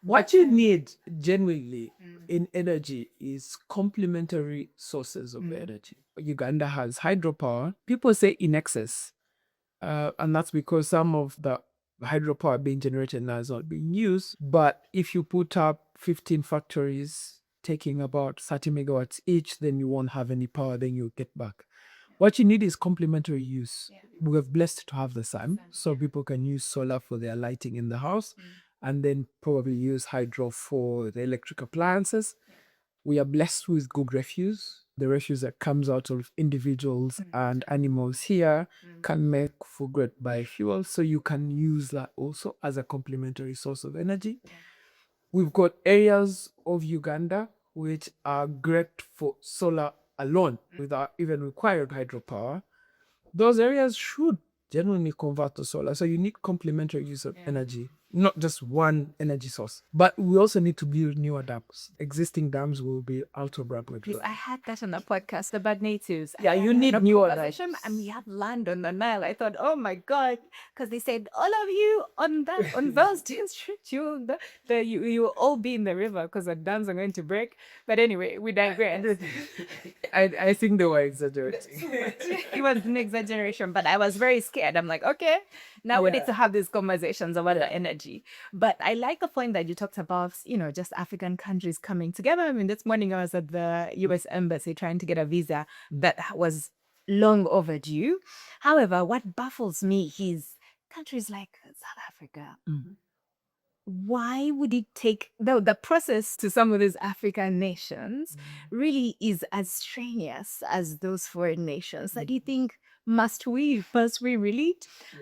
Speaker 1: What you need genuinely in energy is complementary sources of energy. Uganda has hydropower. People say in excess. And that's because some of the hydropower being generated now is not being used. But if you put up 15 factories taking about 30 megawatts each, then you won't have any power, then you'll get back. What you need is complementary use. We are blessed to have the sun, so people can use solar for their lighting in the house, and then probably use hydro for the electric appliances. We are blessed with good refuse. The refuse that comes out of individuals and animals here can make for great biofuel, so you can use that also as a complementary source of energy. We've got areas of Uganda which are great for solar alone without even required hydropower. Those areas should genuinely convert to solar. So you need complementary use of energy, not just one energy source. But we also need to build newer dams. Existing dams will be out of rapid.
Speaker 2: I had that on a podcast about natives.
Speaker 1: Yeah, you need newer dams.
Speaker 2: And we have land on the Nile. I thought, oh my God, because they said all of you on those districts, you will all be in the river because the dams are going to break. But anyway, we digress.
Speaker 1: I think they were exaggerating.
Speaker 2: It was an exaggeration, but I was very scared. I'm like, okay, now we need to have these conversations about the energy. But I like the point that you talked about, just African countries coming together. This morning I was at the US Embassy trying to get a visa that was long overdue. However, what baffles me is countries like South Africa. Why would it take the process to some of these African nations really is as strenuous as those foreign nations that you think Must we? Must we really?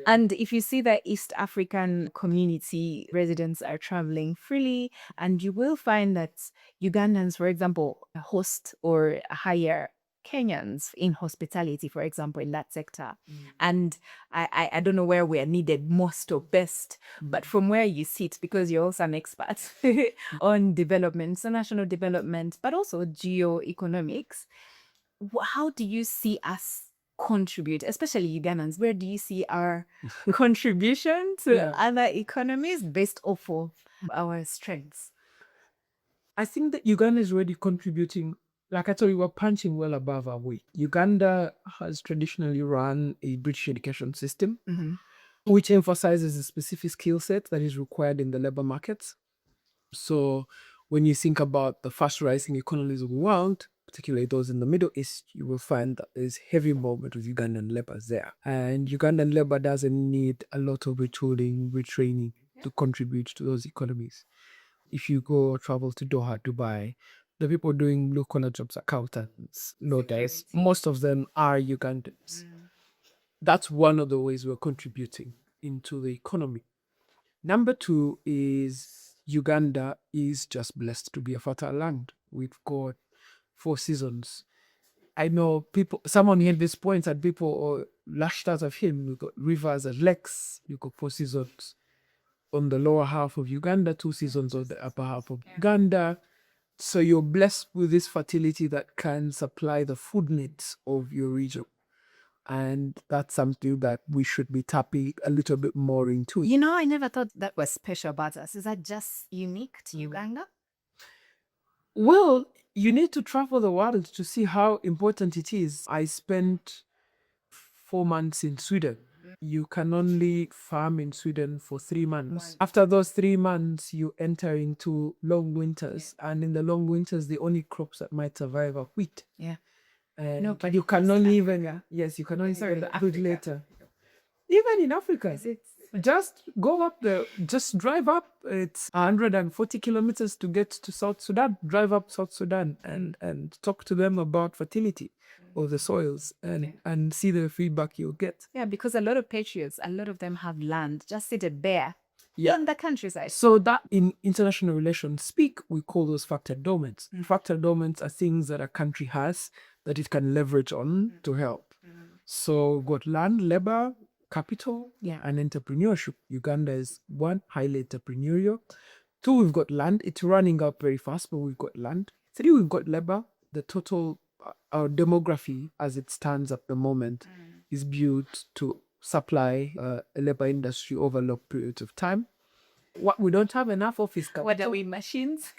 Speaker 2: And if you see that East African community residents are traveling freely, and you will find that Ugandans, for example, host or hire Kenyans in hospitality, for example, in that sector. And I don't know where we're needed most or best, but from where you sit, because you're also an expert on development, international development, but also geoeconomics, how do you see us contribute, especially Ugandans? Where do you see our contribution to
Speaker 1: Yeah.
Speaker 2: other economies based off of our strengths?
Speaker 1: I think that Uganda is already contributing. Like I told you, we're punching well above our weight. Uganda has traditionally run a British education system, which emphasizes a specific skill set that is required in the labor markets. So when you think about the fast rising economies of the world, particularly those in the Middle East, you will find that there's heavy movement with Ugandan labor there. And Ugandan labor doesn't need a lot of retooling, retraining to contribute to those economies. If you go travel to Doha, Dubai, the people doing blue collar jobs, accountants, notaries, most of them are Ugandans. That's one of the ways we're contributing into the economy. Number two is Uganda is just blessed to be a fertile land. We've got 4 seasons. I know people, someone here at this point had people lashed out of him. We've got rivers and lakes. You've got 4 seasons on the lower half of Uganda, 2 seasons on the upper half of Uganda. So you're blessed with this fertility that can supply the food needs of your region. And that's something that we should be tapping a little bit more into.
Speaker 2: You know, I never thought that was special about us. Is that just unique to Uganda?
Speaker 1: Well, you need to travel the world to see how important it is. I spent 4 months in Sweden. You can only farm in Sweden for 3 months. After those 3 months, you enter into long winters. And in the long winters, the only crops that might survive are wheat.
Speaker 2: Yeah.
Speaker 1: And
Speaker 2: No, but
Speaker 1: you can only
Speaker 2: Africa.
Speaker 1: even, yes, you can only
Speaker 2: Sorry,
Speaker 1: even food
Speaker 2: Africa.
Speaker 1: later. Even in Africa, just go up there, just drive up. It's 140 kilometers to get to South Sudan. Drive up South Sudan and talk to them about fertility of the soils and see the feedback you'll get.
Speaker 2: Yeah, because a lot of patriots, a lot of them have land just seated bare
Speaker 1: Yeah.
Speaker 2: in the countryside.
Speaker 1: So that in international relations speak, we call those factor endowments. Factor endowments are things that a country has that it can leverage on to help. So we've got land, labor, capital, and entrepreneurship. Uganda is one, highly entrepreneurial. 2, we've got land. It's running up very fast, but we've got land. 3, we've got labor. The total, our demography as it stands at the moment is built to supply a labor industry over long periods of time. What we don't have enough of is capital.
Speaker 2: What are we, machines?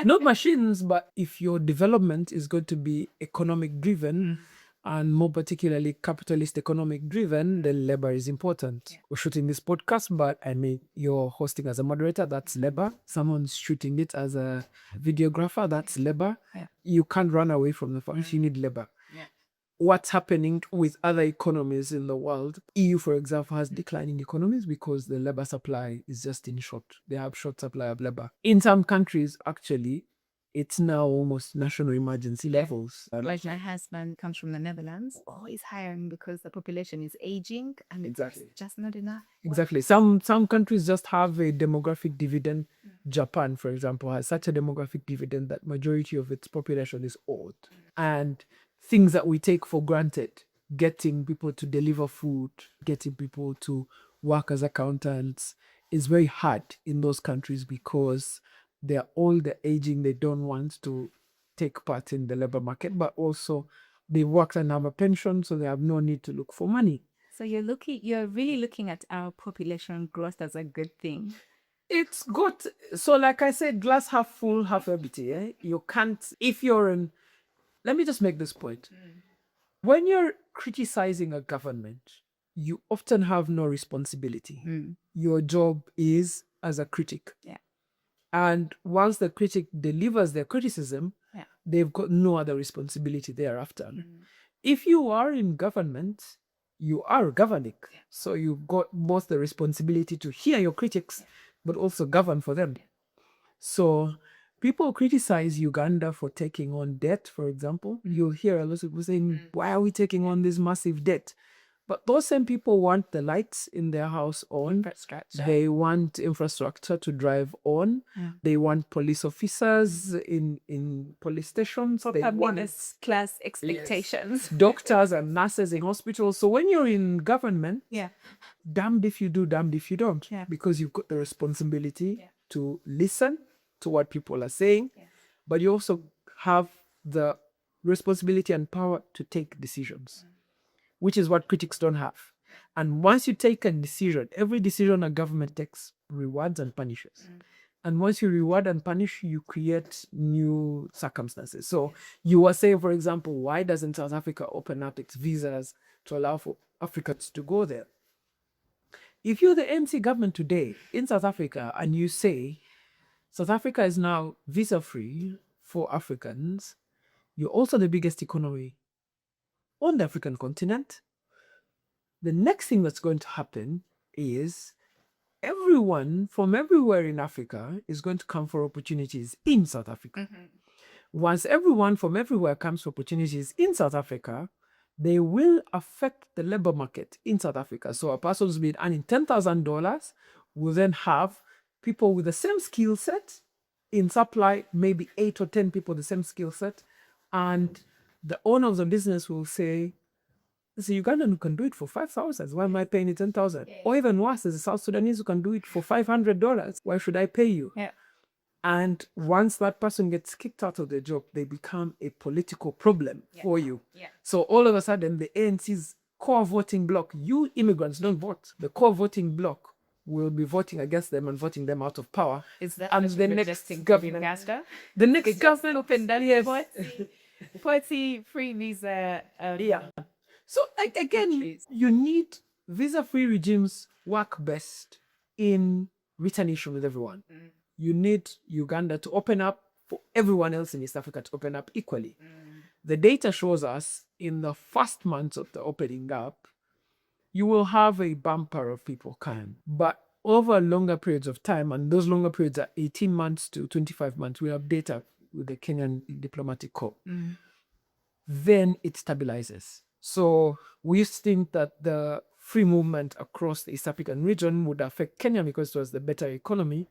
Speaker 1: Not machines, but if your development is going to be economic driven and more particularly capitalist economic driven, then labor is important. We're shooting this podcast, but I mean, you're hosting as a moderator, that's labor. Someone's shooting it as a videographer, that's labor. You can't run away from the fact you need labor. What's happening with other economies in the world? EU, for example, has declining economies because the labor supply is just in short. They have short supply of labor. In some countries, actually, it's now almost national emergency levels.
Speaker 2: Like my husband comes from the Netherlands, always hiring because the population is aging and
Speaker 1: Exactly.
Speaker 2: it's just not enough.
Speaker 1: Exactly. Some countries just have a demographic dividend. Japan, for example, has such a demographic dividend that majority of its population is old. And things that we take for granted, getting people to deliver food, getting people to work as accountants, is very hard in those countries because they're old, they're aging, they don't want to take part in the labor market, but also they work and have a pension, so they have no need to look for money.
Speaker 2: So you're really looking at our population growth as a good thing.
Speaker 1: It's good. So like I said, glass half full, half empty. You can't, if you're in, let me just make this point. When you're criticizing a government, you often have no responsibility. Your job is as a critic.
Speaker 2: Yeah.
Speaker 1: And once the critic delivers their criticism, they've got no other responsibility thereafter. If you are in government, you are governing. So you've got both the responsibility to hear your critics, but also govern for them. So people criticize Uganda for taking on debt, for example. You'll hear a lot of people saying, why are we taking on this massive debt? But those same people want the lights in their house on.
Speaker 2: Infrastructure.
Speaker 1: They want infrastructure to drive on. They want police officers in police stations. They want
Speaker 2: Class expectations.
Speaker 1: doctors and nurses in hospitals. So when you're in government,
Speaker 2: Yeah.
Speaker 1: damned if you do, damned if you don't.
Speaker 2: Yeah.
Speaker 1: Because you've got the responsibility to listen to what people are saying, but you also have the responsibility and power to take decisions, which is what critics don't have. And once you take a decision, every decision a government takes rewards and punishes. And once you reward and punish, you create new circumstances. So you will say, for example, why doesn't South Africa open up its visas to allow for Africans to go there? If you're the ANC government today in South Africa and you say South Africa is now visa-free for Africans, you're also the biggest economy on the African continent. The next thing that's going to happen is everyone from everywhere in Africa is going to come for opportunities in South Africa. Once everyone from everywhere comes for opportunities in South Africa, they will affect the labor market in South Africa. So a person who's been earning $10,000 will then have people with the same skill set in supply, maybe 8 or 10 people the same skill set. And the owner of the business will say, there's a Ugandan who can do it for 5,000. Why am I paying you 10,000? Or even worse, there's a South Sudanese who can do it for $500. Why should I pay you?
Speaker 2: Yeah.
Speaker 1: And once that person gets kicked out of the job, they become a political problem for you.
Speaker 2: Yeah.
Speaker 1: So all of a sudden, the ANC's core voting bloc, you immigrants don't vote. The core voting bloc will be voting against them and voting them out of power.
Speaker 2: Is that
Speaker 1: and the next government? The next government
Speaker 2: opened that party free visa.
Speaker 1: So again, you need visa-free regimes work best in retaliation with everyone. You need Uganda to open up for everyone else in East Africa to open up equally. The data shows us in the first months of the opening up, you will have a bumper of people coming. But over longer periods of time, and those longer periods are 18 months to 25 months, we have data with the Kenyan Diplomatic Corps, then it stabilizes. So we used to think that the free movement across the East African region would affect Kenya because it was the better economy.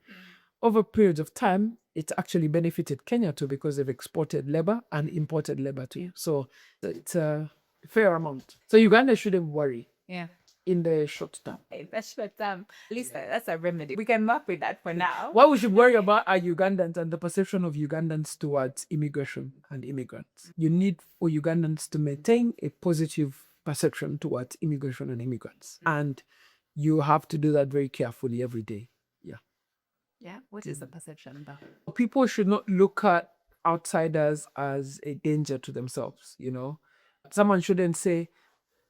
Speaker 1: Over periods of time, it actually benefited Kenya too because they've exported labor and imported labor too. So it's a fair amount. So Uganda shouldn't worry in the short term.
Speaker 2: That's short term. At least that's a remedy. We can work with that for now.
Speaker 1: What we should worry about are Ugandans and the perception of Ugandans towards immigration and immigrants. You need for Ugandans to maintain a positive perception towards immigration and immigrants. And you have to do that very carefully every day.
Speaker 2: Yeah, what is the perception though?
Speaker 1: People should not look at outsiders as a danger to themselves, you know. Someone shouldn't say,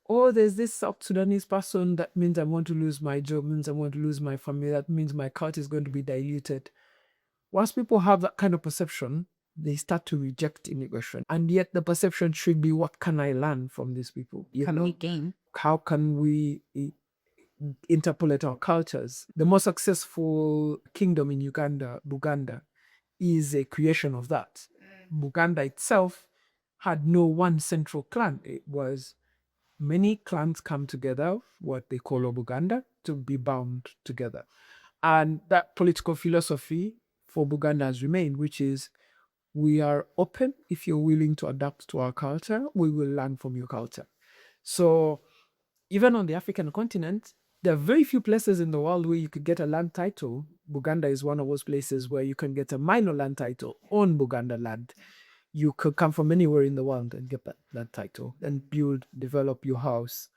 Speaker 1: oh, there's this South Sudanese person, that means I want to lose my job, means I want to lose my family, that means my cult is going to be diluted. Once people have that kind of perception, they start to reject immigration. And yet the perception should be, what can I learn from these people?
Speaker 2: Can we gain?
Speaker 1: How can we interpolate our cultures? The most successful kingdom in Uganda, Buganda, is a creation of that. Buganda itself had no one central clan. It was many clans come together, what they call Buganda, to be bound together. And that political philosophy for Buganda has remained, which is, we are open. If you're willing to adapt to our culture, we will learn from your culture. So even on the African continent, there are very few places in the world where you could get a land title. Buganda is one of those places where you can get a minor land title on Buganda land. You could come from anywhere in the world and get that title and build, develop your house,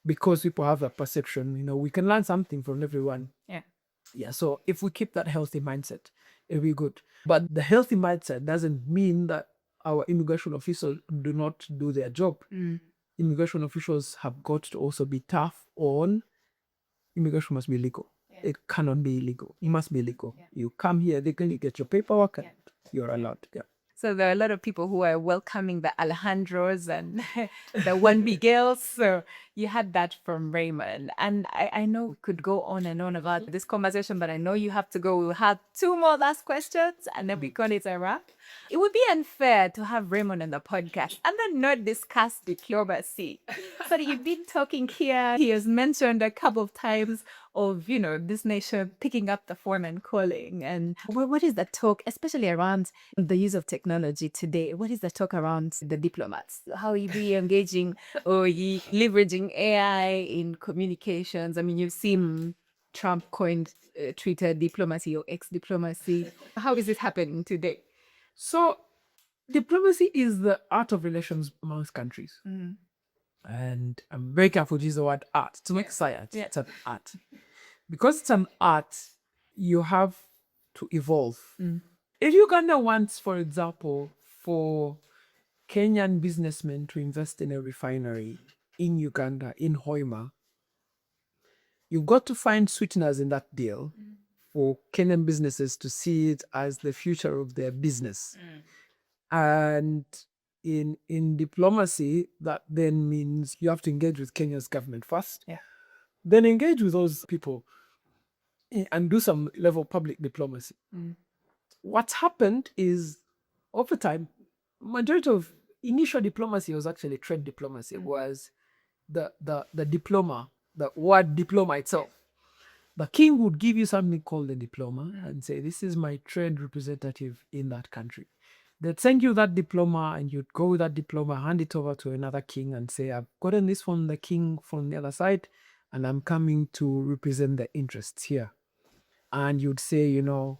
Speaker 1: because people have a perception, you know, we can learn something from everyone. Yeah. So if we keep that healthy mindset, it'll be good. But the healthy mindset doesn't mean that our immigration officials do not do their job. Immigration officials have got to also be tough on immigration. Must be legal. It cannot be illegal. It must be legal. You come here, they can get your paperwork and you're allowed.
Speaker 2: So there are a lot of people who are welcoming the Alejandros and the 1B girls. So you had that from Raymond. And I know we could go on and on about this conversation, but I know you have to go. We'll have 2 more last questions and then we call it a wrap. It would be unfair to have Raymond on the podcast and then not discuss diplomacy. So you've been talking here. He has mentioned a couple of times of, this nation picking up the phone and calling. And what is the talk, especially around the use of technology today? What is the talk around the diplomats? How are we engaging or leveraging AI in communications? I mean, you've seen Trump coined Twitter diplomacy or X diplomacy. How is it happening today?
Speaker 1: So diplomacy is the art of relations amongst countries. And I'm very careful to use the word art to make science. It's an art. Because it's an art, you have to evolve. If Uganda wants, for example, for Kenyan businessmen to invest in a refinery in Uganda, in Hoima, you've got to find sweeteners in that deal for Kenyan businesses to see it as the future of their business. And in diplomacy, that then means you have to engage with Kenya's government first. Then engage with those people and do some level of public diplomacy. What's happened is, over time, majority of initial diplomacy was actually trade diplomacy. It was the diploma, the word diploma itself. The king would give you something called a diploma and say, this is my trade representative in that country. They'd send you that diploma and you'd go with that diploma, hand it over to another king and say, I've gotten this from the king from the other side and I'm coming to represent the interests here. And you'd say,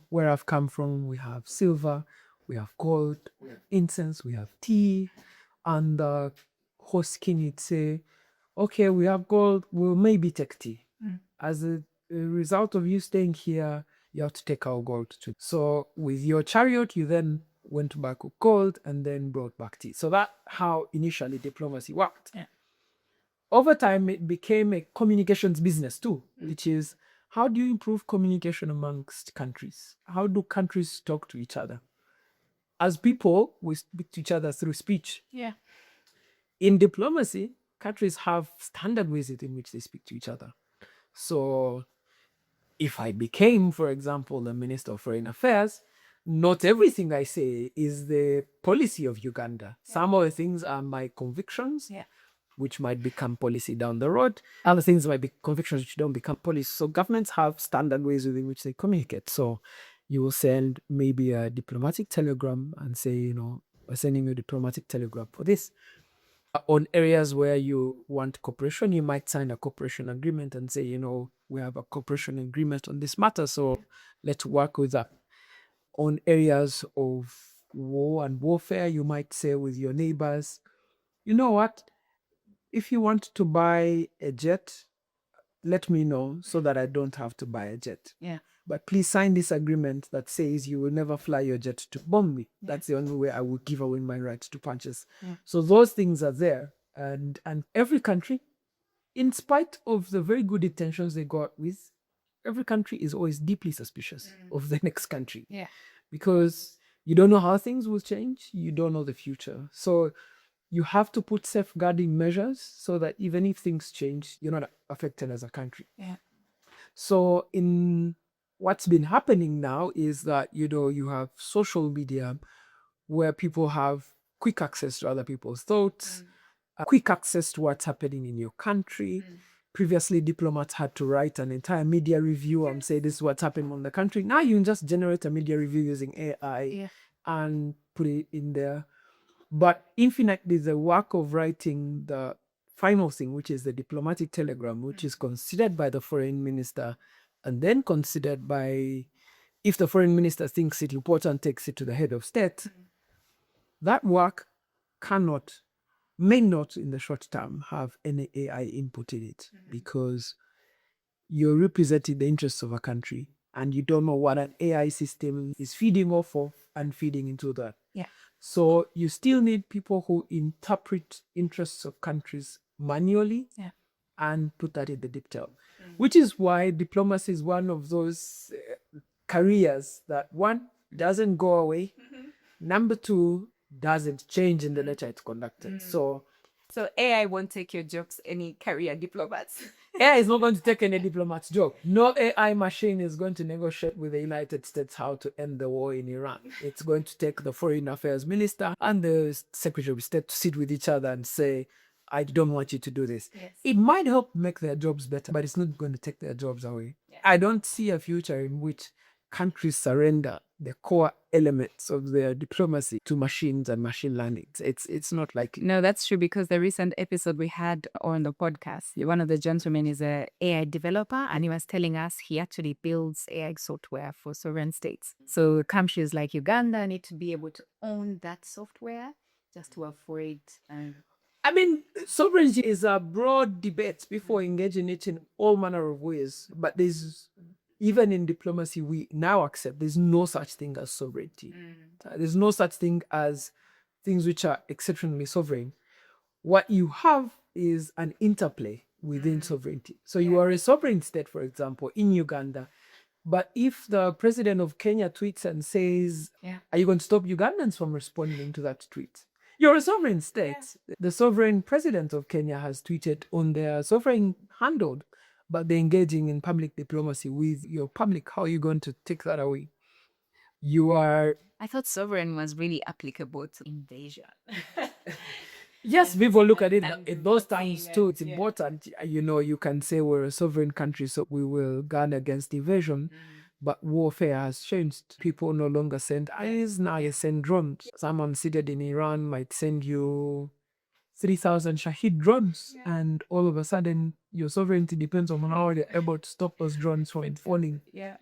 Speaker 1: where I've come from, we have silver, we have gold, we have incense, we have tea. And the host king would say, okay, we have gold, we'll maybe take tea. As a result of you staying here, you have to take our gold too. So with your chariot, you then went back with gold and then brought back tea. So that's how initially diplomacy worked. Over time, it became a communications business too, which is, how do you improve communication amongst countries? How do countries talk to each other? As people, we speak to each other through speech. In diplomacy, countries have standard ways in which they speak to each other. So if I became, for example, the Minister of Foreign Affairs, not everything I say is the policy of Uganda. Some of the things are my convictions, which might become policy down the road. Other things might be convictions which don't become policy. So governments have standard ways within which they communicate. So you will send maybe a diplomatic telegram and say, we're sending you a diplomatic telegram for this. On areas where you want cooperation, you might sign a cooperation agreement and say, we have a cooperation agreement on this matter, so let's work with that. On areas of war and warfare, you might say with your neighbors, you know what? If you want to buy a jet, let me know so that I don't have to buy a jet. But please sign this agreement that says you will never fly your jet to bomb me. That's the only way I will give away my right to purchase. So those things are there. And every country, in spite of the very good intentions they got with, every country is always deeply suspicious of the next country. Because you don't know how things will change. You don't know the future. So you have to put safeguarding measures so that even if things change, you're not affected as a country. So in what's been happening now is that, you have social media where people have quick access to other people's thoughts, quick access to what's happening in your country. Previously, diplomats had to write an entire media review and say this is what's happening in the country. Now you can just generate a media review using AI and put it in there. But infinitely, the work of writing the final thing, which is the diplomatic telegram, which is considered by the foreign minister and then considered by, if the foreign minister thinks it important, takes it to the head of state, that work may not in the short term have any AI input in it because you're representing the interests of a country and you don't know what an AI system is feeding off of and feeding into that. So you still need people who interpret interests of countries manually and put that in the detail, which is why diplomacy is one of those careers that, one, doesn't go away. Number two, doesn't change in the nature it's conducted. So
Speaker 2: So AI won't take your jobs, any career diplomats.
Speaker 1: AI is not going to take any diplomat's job. No AI machine is going to negotiate with the United States how to end the war in Iran. It's going to take the foreign affairs minister and the secretary of state to sit with each other and say, I don't want you to do this.
Speaker 2: Yes.
Speaker 1: It might help make their jobs better, but it's not going to take their jobs away.
Speaker 2: Yeah.
Speaker 1: I don't see a future in which countries surrender the core elements of their diplomacy to machines and machine learning. It's not likely.
Speaker 2: No, that's true, because the recent episode we had on the podcast, one of the gentlemen is a AI developer, and he was telling us he actually builds AI software for sovereign states. So countries like Uganda need to be able to own that software just to avoid.
Speaker 1: I mean, sovereignty is a broad debate before engaging it in all manner of ways. But even in diplomacy, we now accept there's no such thing as sovereignty. There's no such thing as things which are exceptionally sovereign. What you have is an interplay within sovereignty. So you are a sovereign state, for example, in Uganda. But if the president of Kenya tweets and says, are you going to stop Ugandans from responding to that tweet? You're a sovereign state. The sovereign president of Kenya has tweeted on their sovereign handle, but they're engaging in public diplomacy with your public. How are you going to take that away? You are.
Speaker 2: I thought sovereign was really applicable to invasion.
Speaker 1: Yes, people look at it in those times too. It's important. You can say we're a sovereign country, so we will guard against invasion. But warfare has changed. People no longer send eyes, now you send drones. Someone seated in Iran might send you 3,000 Shahid drones, and all of a sudden your sovereignty depends on how they're able to stop those drones from falling.
Speaker 2: Yeah.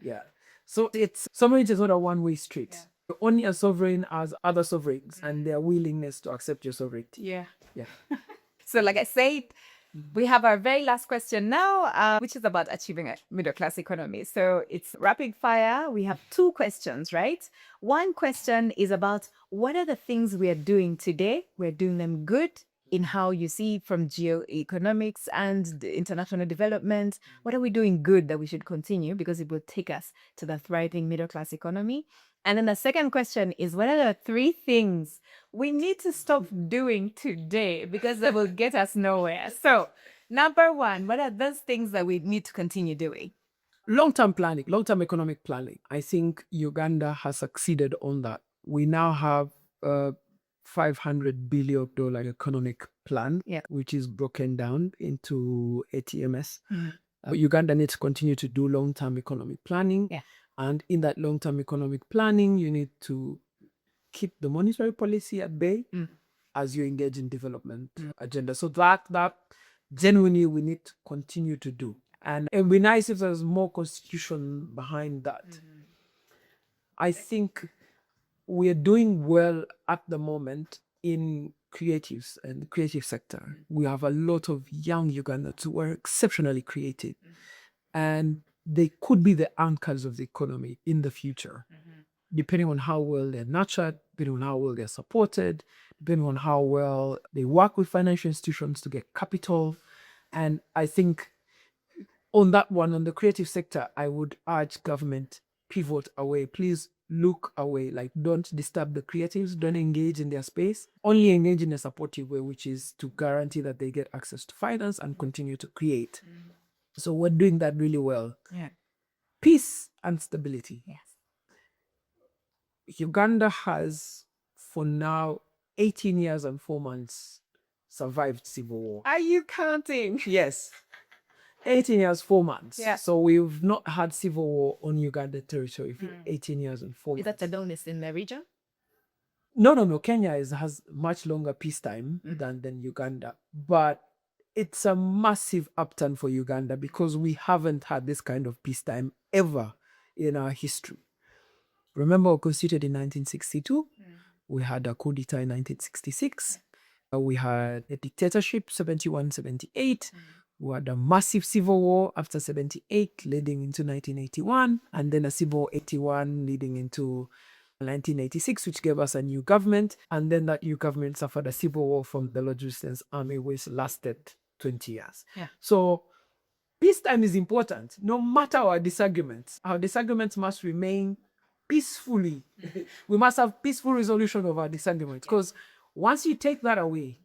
Speaker 1: So sovereignty is not a one-way street. You're only a sovereign as other sovereigns and their willingness to accept your sovereignty.
Speaker 2: Yeah.
Speaker 1: Yeah.
Speaker 2: So like I said, we have our very last question now, which is about achieving a middle-class economy. So it's rapid fire. We have 2 questions, right? One question is about what are the things we are doing today? We're doing them good in how you see from geoeconomics and the international development. What are we doing good that we should continue because it will take us to the thriving middle-class economy? And then the second question is, what are the 3 things we need to stop doing today because that will get us nowhere? So, number 1, what are those things that we need to continue doing?
Speaker 1: Long-term planning, long-term economic planning. I think Uganda has succeeded on that. We now have a $500 billion economic plan, which is broken down into ATMS. Uganda needs to continue to do long-term economic planning. And in that long-term economic planning, you need to keep the monetary policy at bay as you engage in development agenda. So that genuinely we need to continue to do. And it would be nice if there's more constitution behind that. I think we're doing well at the moment in creatives and the creative sector. We have a lot of young Ugandans who are exceptionally creative. And they could be the anchors of the economy in the future, depending on how well they're nurtured, depending on how well they're supported, depending on how well they work with financial institutions to get capital. And I think on that one, on the creative sector, I would urge government, pivot away. Please look away. Like, don't disturb the creatives. Don't engage in their space. Only engage in a supportive way, which is to guarantee that they get access to finance and continue to create. So we're doing that really well. Peace and stability. Uganda has, for now, 18 years and 4 months survived civil war. Are you counting? Yes. 18 years, 4 months. So we've not had civil war on Uganda territory for 18 years and 4 months.
Speaker 2: Is that the longest in the region?
Speaker 1: No. Kenya has much longer peacetime than Uganda. But it's a massive upturn for Uganda because we haven't had this kind of peacetime ever in our history. Remember, we constituted in 1962. We had a coup d'etat in 1966. We had a dictatorship, 71, 78. We had a massive civil war after 78, leading into 1981. And then a civil war 81, leading into 1986, which gave us a new government. And then that new government suffered a civil war from the Lord's Resistance Army, which lasted 20 years. So peacetime is important, no matter our disagreements. Our disagreements must remain peacefully. We must have peaceful resolution of our disagreements, because once you take that away,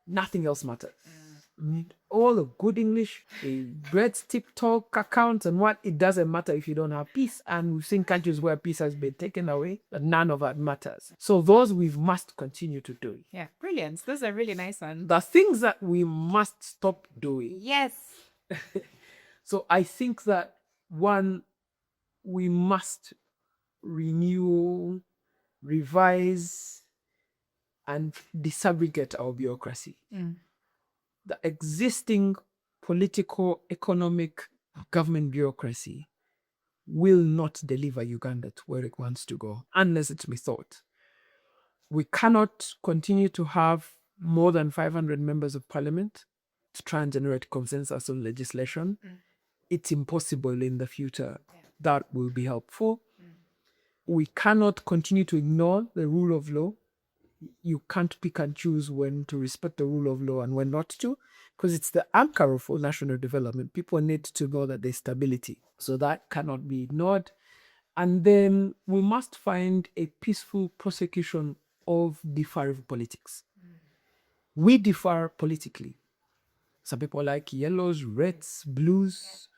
Speaker 1: nothing else matters. All the good English, a great TikTok account and what, it doesn't matter if you don't have peace. And we've seen countries where peace has been taken away, but none of that matters. So those we must continue to do.
Speaker 2: Yeah, brilliant. Those are really nice ones.
Speaker 1: The things that we must stop doing.
Speaker 2: Yes.
Speaker 1: So I think that one, we must renew, revise, and disaggregate our bureaucracy. The existing political, economic, government bureaucracy will not deliver Uganda to where it wants to go unless it's methought. We cannot continue to have more than 500 members of parliament to try and generate consensus on legislation. It's impossible in the future. That will be helpful. We cannot continue to ignore the rule of law. You can't pick and choose when to respect the rule of law and when not to, because it's the anchor of all national development. People need to know that there's stability. So that cannot be ignored. And then we must find a peaceful prosecution of differing politics. We differ politically. Some people like yellows, reds, blues,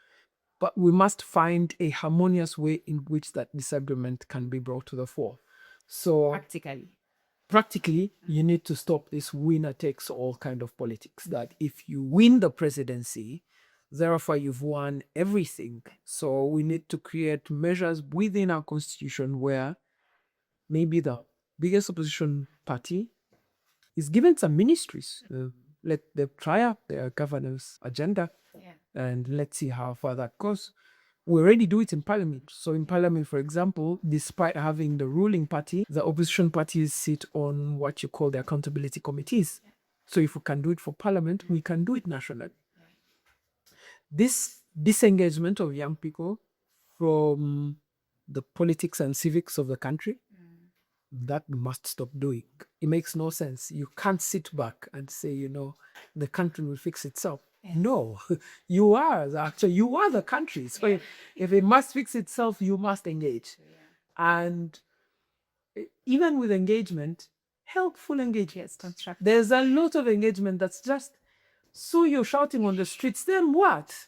Speaker 1: but we must find a harmonious way in which that disagreement can be brought to the fore. So practically, you need to stop this winner takes all kind of politics, that if you win the presidency, therefore you've won everything. So we need to create measures within our constitution where maybe the biggest opposition party is given some ministries. Let them try out their governor's agenda and let's see how far that goes. We already do it in parliament. So in parliament, for example, despite having the ruling party, the opposition parties sit on what you call the accountability committees. So if we can do it for parliament, we can do it nationally. This disengagement of young people from the politics and civics of the country, that we must stop doing. It makes no sense. You can't sit back and say, the country will fix itself. No, you are the country. So if it must fix itself, you must engage. And even with engagement, helpful engagement.
Speaker 2: Yes,
Speaker 1: there's a lot of engagement that's just, so you're shouting on the streets, then what?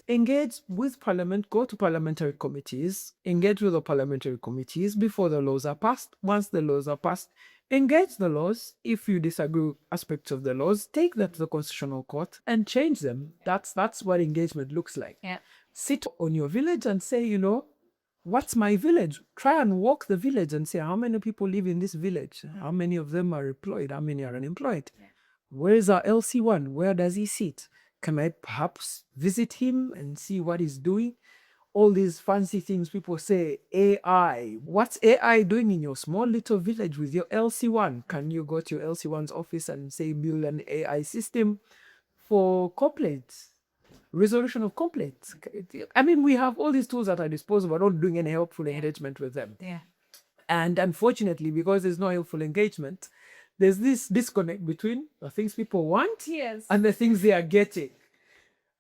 Speaker 1: Engage with parliament, go to parliamentary committees, engage with the parliamentary committees before the laws are passed. Once the laws are passed, engage the laws. If you disagree with aspects of the laws, take that to the Constitutional Court and change them. That's what engagement looks like.
Speaker 2: Yeah.
Speaker 1: Sit on your village and say, what's my village? Try and walk the village and say, how many people live in this village? How many of them are employed? How many are unemployed? Yeah. Where is our LC1? Where does he sit? Can I perhaps visit him and see what he's doing? All these fancy things people say, AI. What's AI doing in your small little village with your LC1? Can you go to your LC1's office and say, build an AI system for complaints? Resolution of complaints. I mean, we have all these tools at our disposal, but not doing any helpful engagement with them.
Speaker 2: Yeah.
Speaker 1: And unfortunately, because there's no helpful engagement, there's this disconnect between the things people want and the things they are getting.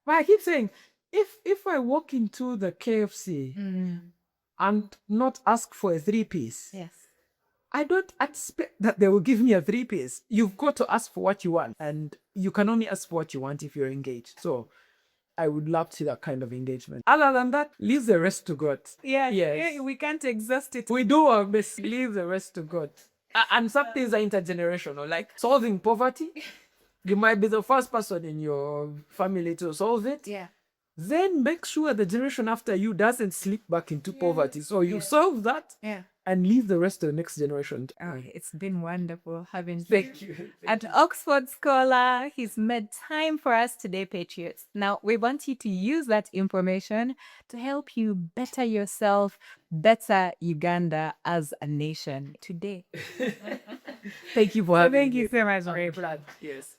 Speaker 1: But I keep saying, if I walk into the KFC and not ask for a 3-piece, I don't expect that they will give me a 3-piece. You've got to ask for what you want, and you can only ask for what you want if you're engaged. So I would love to see that kind of engagement. Other than that, leave the rest to God.
Speaker 2: Yes. We can't exhaust it.
Speaker 1: We do our best. Leave the rest to God. And some things are intergenerational, like solving poverty. You might be the first person in your family to solve it.
Speaker 2: Yeah.
Speaker 1: Then make sure the generation after you doesn't slip back into poverty. So you solve that and leave the rest to the next generation.
Speaker 2: Oh, it's been wonderful having you.
Speaker 1: Thank you.
Speaker 2: At Oxford Scholar, he's made time for us today, Patriots. Now, we want you to use that information to help you better yourself, better Uganda as a nation today.
Speaker 1: Thank you for having me.
Speaker 2: Thank you so much, Ray.
Speaker 1: Yes.